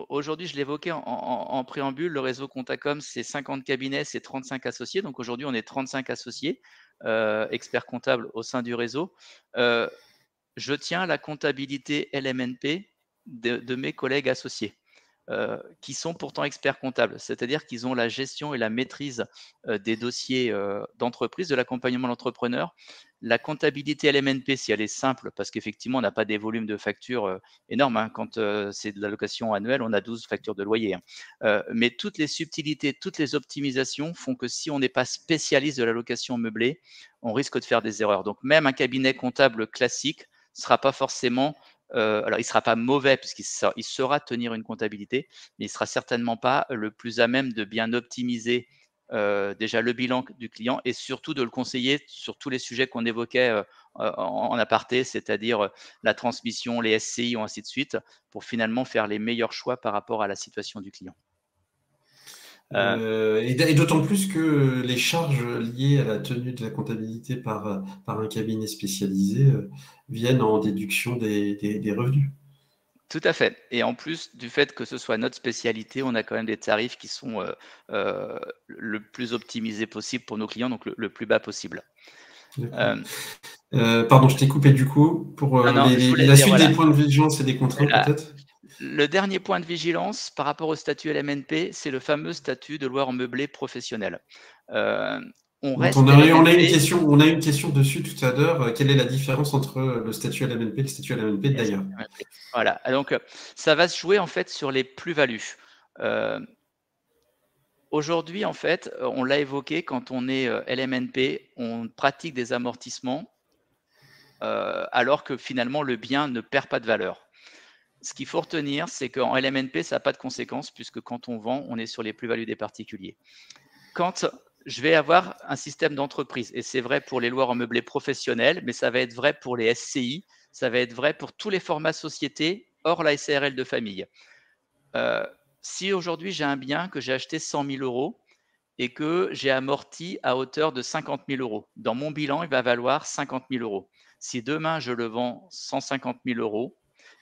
Aujourd'hui, je l'évoquais en préambule, le réseau Contacom, c'est 50 cabinets, c'est 35 associés. Donc aujourd'hui, on est 35 associés, experts comptables au sein du réseau. Je tiens la comptabilité LMNP de mes collègues associés. Qui sont pourtant experts comptables, c'est-à-dire qu'ils ont la gestion et la maîtrise des dossiers d'entreprise, de l'accompagnement de l'entrepreneur. La comptabilité LMNP, si elle est simple, parce qu'effectivement, on n'a pas des volumes de factures énormes. Hein. Quand c'est de la location annuelle, on a 12 factures de loyer. Hein. Mais toutes les subtilités, toutes les optimisations font que si on n'est pas spécialiste de la location meublée, on risque de faire des erreurs. Donc, même un cabinet comptable classique ne sera pas forcément alors, il ne sera pas mauvais puisqu'il saura tenir une comptabilité, mais il ne sera certainement pas le plus à même de bien optimiser déjà le bilan du client et surtout de le conseiller sur tous les sujets qu'on évoquait en aparté, c'est-à-dire la transmission, les SCI ou ainsi de suite, pour finalement faire les meilleurs choix par rapport à la situation du client. Et d'autant plus que les charges liées à la tenue de la comptabilité par un cabinet spécialisé viennent en déduction des revenus. Tout à fait. Et en plus du fait que ce soit notre spécialité, on a quand même des tarifs qui sont le plus optimisés possible pour nos clients, donc le plus bas possible. Pardon, je t'ai coupé du coup. Pour Non, non, je voulais la dire, suite voilà, des points de vigilance et des contraintes, peut-être? le dernier point de vigilance par rapport au statut LMNP, c'est le fameux statut de loueur en meublé professionnel. On Donc reste on a LMNP. une question dessus tout à l'heure. Quelle est la différence entre le statut LMNP et le statut LMNP d'ailleurs? Voilà, donc ça va se jouer en fait sur les plus-values. Aujourd'hui, en fait, on l'a évoqué, quand on est LMNP, on pratique des amortissements alors que finalement le bien ne perd pas de valeur. Ce qu'il faut retenir, c'est qu'en LMNP, ça n'a pas de conséquences puisque quand on vend, on est sur les plus-values des particuliers. Quand je vais avoir un système d'entreprise, et c'est vrai pour les loueurs en meublé professionnels, mais ça va être vrai pour les SCI, ça va être vrai pour tous les formats sociétés hors la SARL de famille. Si aujourd'hui j'ai un bien que j'ai acheté 100 000 euros et que j'ai amorti à hauteur de 50 000 euros, dans mon bilan, il va valoir 50 000 euros. Si demain je le vends 150 000 euros,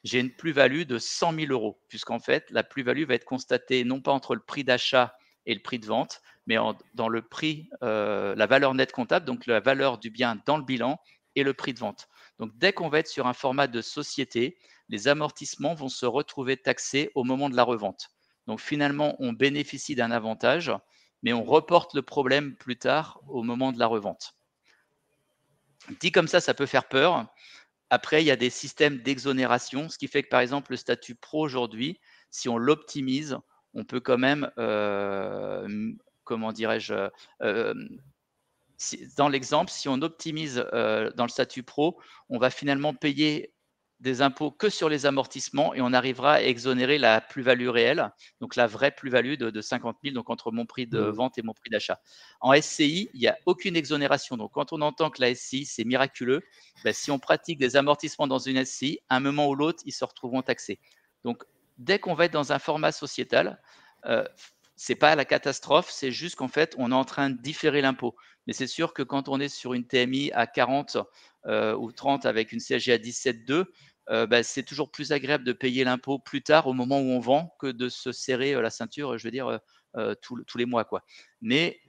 j'ai une plus-value de 100 000 euros, puisqu'en fait, la plus-value va être constatée non pas entre le prix d'achat et le prix de vente, mais dans le prix, la valeur nette comptable, donc la valeur du bien dans le bilan et le prix de vente. Donc dès qu'on va être sur un format de société, les amortissements vont se retrouver taxés au moment de la revente. Donc finalement, on bénéficie d'un avantage, mais on reporte le problème plus tard au moment de la revente. Dit comme ça peut faire peur. Après, il y a des systèmes d'exonération, ce qui fait que par exemple, le statut pro aujourd'hui, si on l'optimise, on peut quand même, comment dirais-je, dans l'exemple, si on optimise dans le statut pro, on va finalement payer des impôts que sur les amortissements et on arrivera à exonérer la plus-value réelle, donc la vraie plus-value de 50 000, donc entre mon prix de vente et mon prix d'achat. En SCI, il n'y a aucune exonération. Donc quand on entend que la SCI, c'est miraculeux, ben, si on pratique des amortissements dans une SCI, à un moment ou l'autre, ils se retrouveront taxés. Donc dès qu'on va être dans un format sociétal, c'est pas la catastrophe, c'est juste qu'en fait, on est en train de différer l'impôt. Mais c'est sûr que quand on est sur une TMI à 40 ou 30 avec une CSG à 17,2, bah, c'est toujours plus agréable de payer l'impôt plus tard au moment où on vend que de se serrer la ceinture, je veux dire, tous les mois, quoi. Mais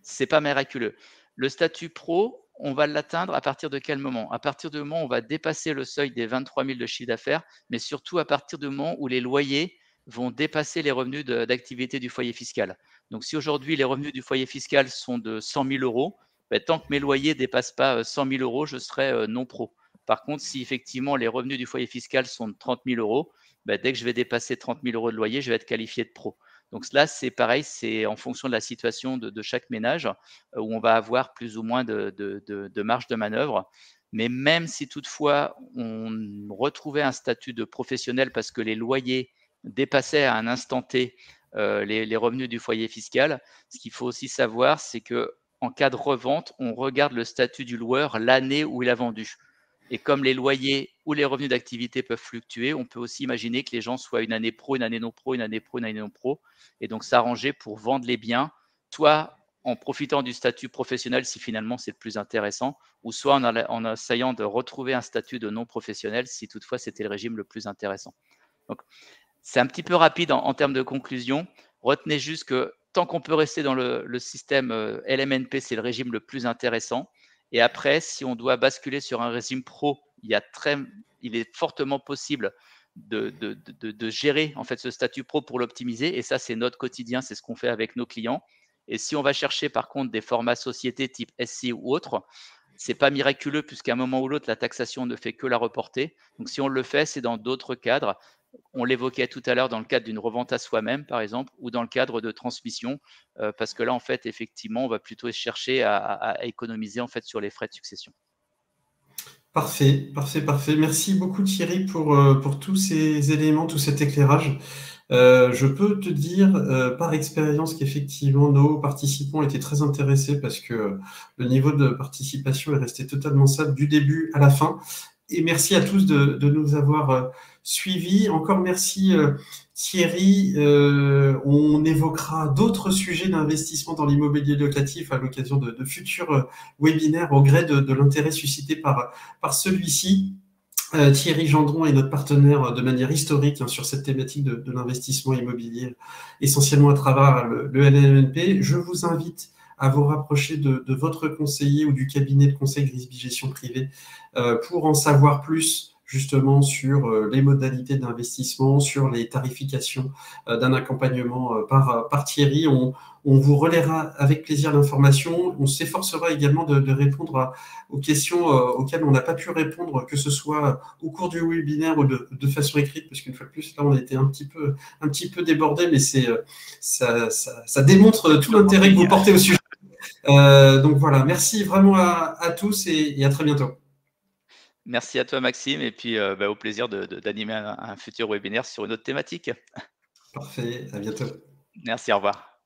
c'est pas miraculeux. Le statut pro, on va l'atteindre à partir de quel moment? À partir du moment où on va dépasser le seuil des 23 000 de chiffre d'affaires, mais surtout à partir du moment où les loyers vont dépasser les revenus d'activité du foyer fiscal. Donc, si aujourd'hui les revenus du foyer fiscal sont de 100 000 euros, ben, tant que mes loyers ne dépassent pas 100 000 euros, je serai non pro. Par contre, si effectivement les revenus du foyer fiscal sont de 30 000 euros, ben, dès que je vais dépasser 30 000 euros de loyer, je vais être qualifié de pro. Donc là, c'est pareil, c'est en fonction de la situation de chaque ménage où on va avoir plus ou moins de marge de manœuvre. Mais même si toutefois on retrouvait un statut de professionnel parce que les loyers dépassaient à un instant T les revenus du foyer fiscal, ce qu'il faut aussi savoir, c'est que en cas de revente, on regarde le statut du loueur l'année où il a vendu. Et comme les loyers ou les revenus d'activité peuvent fluctuer, on peut aussi imaginer que les gens soient une année pro, une année non pro, une année pro, une année non pro, et donc s'arranger pour vendre les biens, soit en profitant du statut professionnel si finalement c'est le plus intéressant, ou soit en essayant de retrouver un statut de non professionnel si toutefois c'était le régime le plus intéressant. Donc, c'est un petit peu rapide en termes de conclusion. Retenez juste que tant qu'on peut rester dans le système LMNP, c'est le régime le plus intéressant. Et après, si on doit basculer sur un régime pro, il est fortement possible de gérer en fait ce statut pro pour l'optimiser. Et ça, c'est notre quotidien, c'est ce qu'on fait avec nos clients. Et si on va chercher par contre des formats sociétés type SC ou autre, c'est pas miraculeux puisqu'à un moment ou l'autre, la taxation ne fait que la reporter. Donc si on le fait, c'est dans d'autres cadres. On l'évoquait tout à l'heure dans le cadre d'une revente à soi-même, par exemple, ou dans le cadre de transmission, parce que là, en fait, effectivement, on va plutôt chercher à économiser en fait sur les frais de succession. Parfait, parfait, parfait. Merci beaucoup Thierry pour tous ces éléments, tout cet éclairage. Je peux te dire par expérience qu'effectivement nos participants étaient très intéressés parce que le niveau de participation est resté totalement stable du début à la fin. Et merci à tous de nous avoir suivi. Encore merci Thierry. On évoquera d'autres sujets d'investissement dans l'immobilier locatif à l'occasion de futurs webinaires au gré de l'intérêt suscité par celui-ci. Thierry Gendron est notre partenaire de manière historique sur cette thématique de l'investissement immobilier, essentiellement à travers le LLNP. Je vous invite à vous rapprocher de votre conseiller ou du cabinet de conseil Grisby Gestion Privée pour en savoir plus justement sur les modalités d'investissement, sur les tarifications d'un accompagnement par Thierry. On vous relaiera avec plaisir l'information. On s'efforcera également de répondre aux questions auxquelles on n'a pas pu répondre, que ce soit au cours du webinaire ou de façon écrite, parce qu'une fois de plus, là, on a été un petit peu débordé, mais ça démontre tout l'intérêt que vous portez au sujet. Donc voilà, merci vraiment à tous et à très bientôt. Merci à toi Maxime et puis au plaisir d'animer un futur webinaire sur une autre thématique. Parfait, à bientôt. Merci, au revoir.